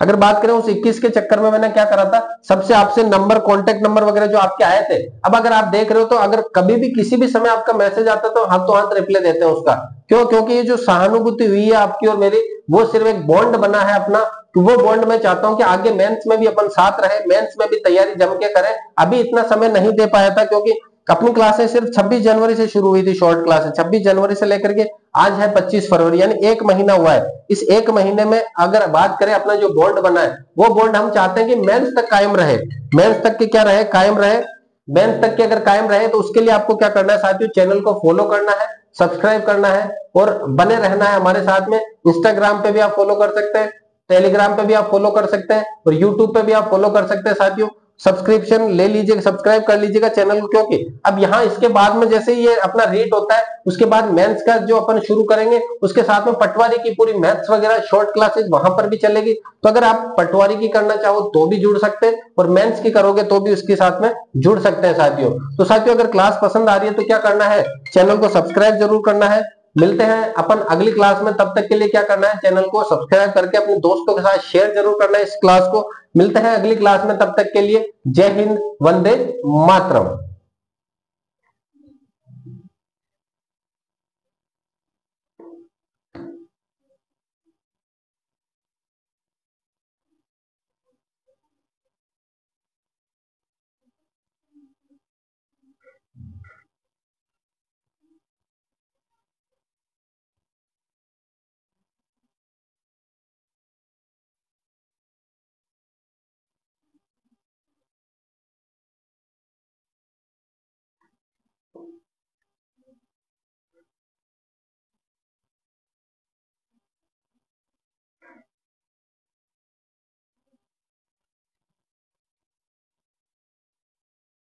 अगर बात करें उस 21 के चक्कर में मैंने क्या करा था, सबसे आपसे नंबर, कॉन्टेक्ट नंबर वगैरह जो आपके आए थे। अब अगर आप देख रहे हो तो अगर कभी भी किसी भी समय आपका मैसेज आता तो हाथों हाथ रिप्लाई देते हैं उसका, क्यों, क्योंकि ये जो सहानुभूति हुई है आपकी और मेरी, वो सिर्फ एक बॉन्ड बना है अपना। तो वो बॉन्ड मैं चाहता हूं कि आगे मेंस में भी अपन साथ रहे, मेंस में भी तैयारी जम के करें। अभी इतना समय नहीं दे पाया था क्योंकि अपनी क्लासें सिर्फ 26 जनवरी से शुरू हुई थी, शॉर्ट क्लासेस 26 जनवरी से लेकर के आज है 25 फरवरी, यानी 1 महीना हुआ है। इस 1 महीने में अगर बात करें अपना जो बॉन्ड बना है वो बॉन्ड हम चाहते हैं कि मेंस तक कायम रहे, मेंस तक के क्या रहे, कायम रहे। मेंस तक के अगर कायम रहे तो उसके लिए आपको क्या करना है साथियों, चैनल को फॉलो करना है, सब्सक्राइब करना है और बने रहना है हमारे साथ में। इंस्टाग्राम पे भी आप फॉलो कर सकते हैं, टेलीग्राम पे भी आप फॉलो कर सकते हैं और यूट्यूब पे भी आप फॉलो कर सकते हैं साथियों। सब्सक्रिप्शन ले लीजिएगा, सब्सक्राइब कर लीजिएगा चैनल को, क्योंकि अब यहाँ इसके बाद में जैसे ये अपना रीट होता है उसके बाद मेंस का जो अपन शुरू करेंगे उसके साथ में पटवारी की पूरी मैथ्स वगैरह शॉर्ट क्लासेस वहां पर भी चलेगी। तो अगर आप पटवारी की करना चाहो तो भी जुड़ सकते हैं और मेंस की करोगे तो भी उसके साथ में जुड़ सकते हैं साथियों। तो साथियों अगर क्लास पसंद आ रही है तो क्या करना है, चैनल को सब्सक्राइब जरूर करना है। मिलते हैं अपन अगली क्लास में, तब तक के लिए क्या करना है, चैनल को सब्सक्राइब करके अपने दोस्तों के साथ शेयर जरूर करना है इस क्लास को। मिलते हैं अगली क्लास में, तब तक के लिए जय हिंद, वंदे मातरम।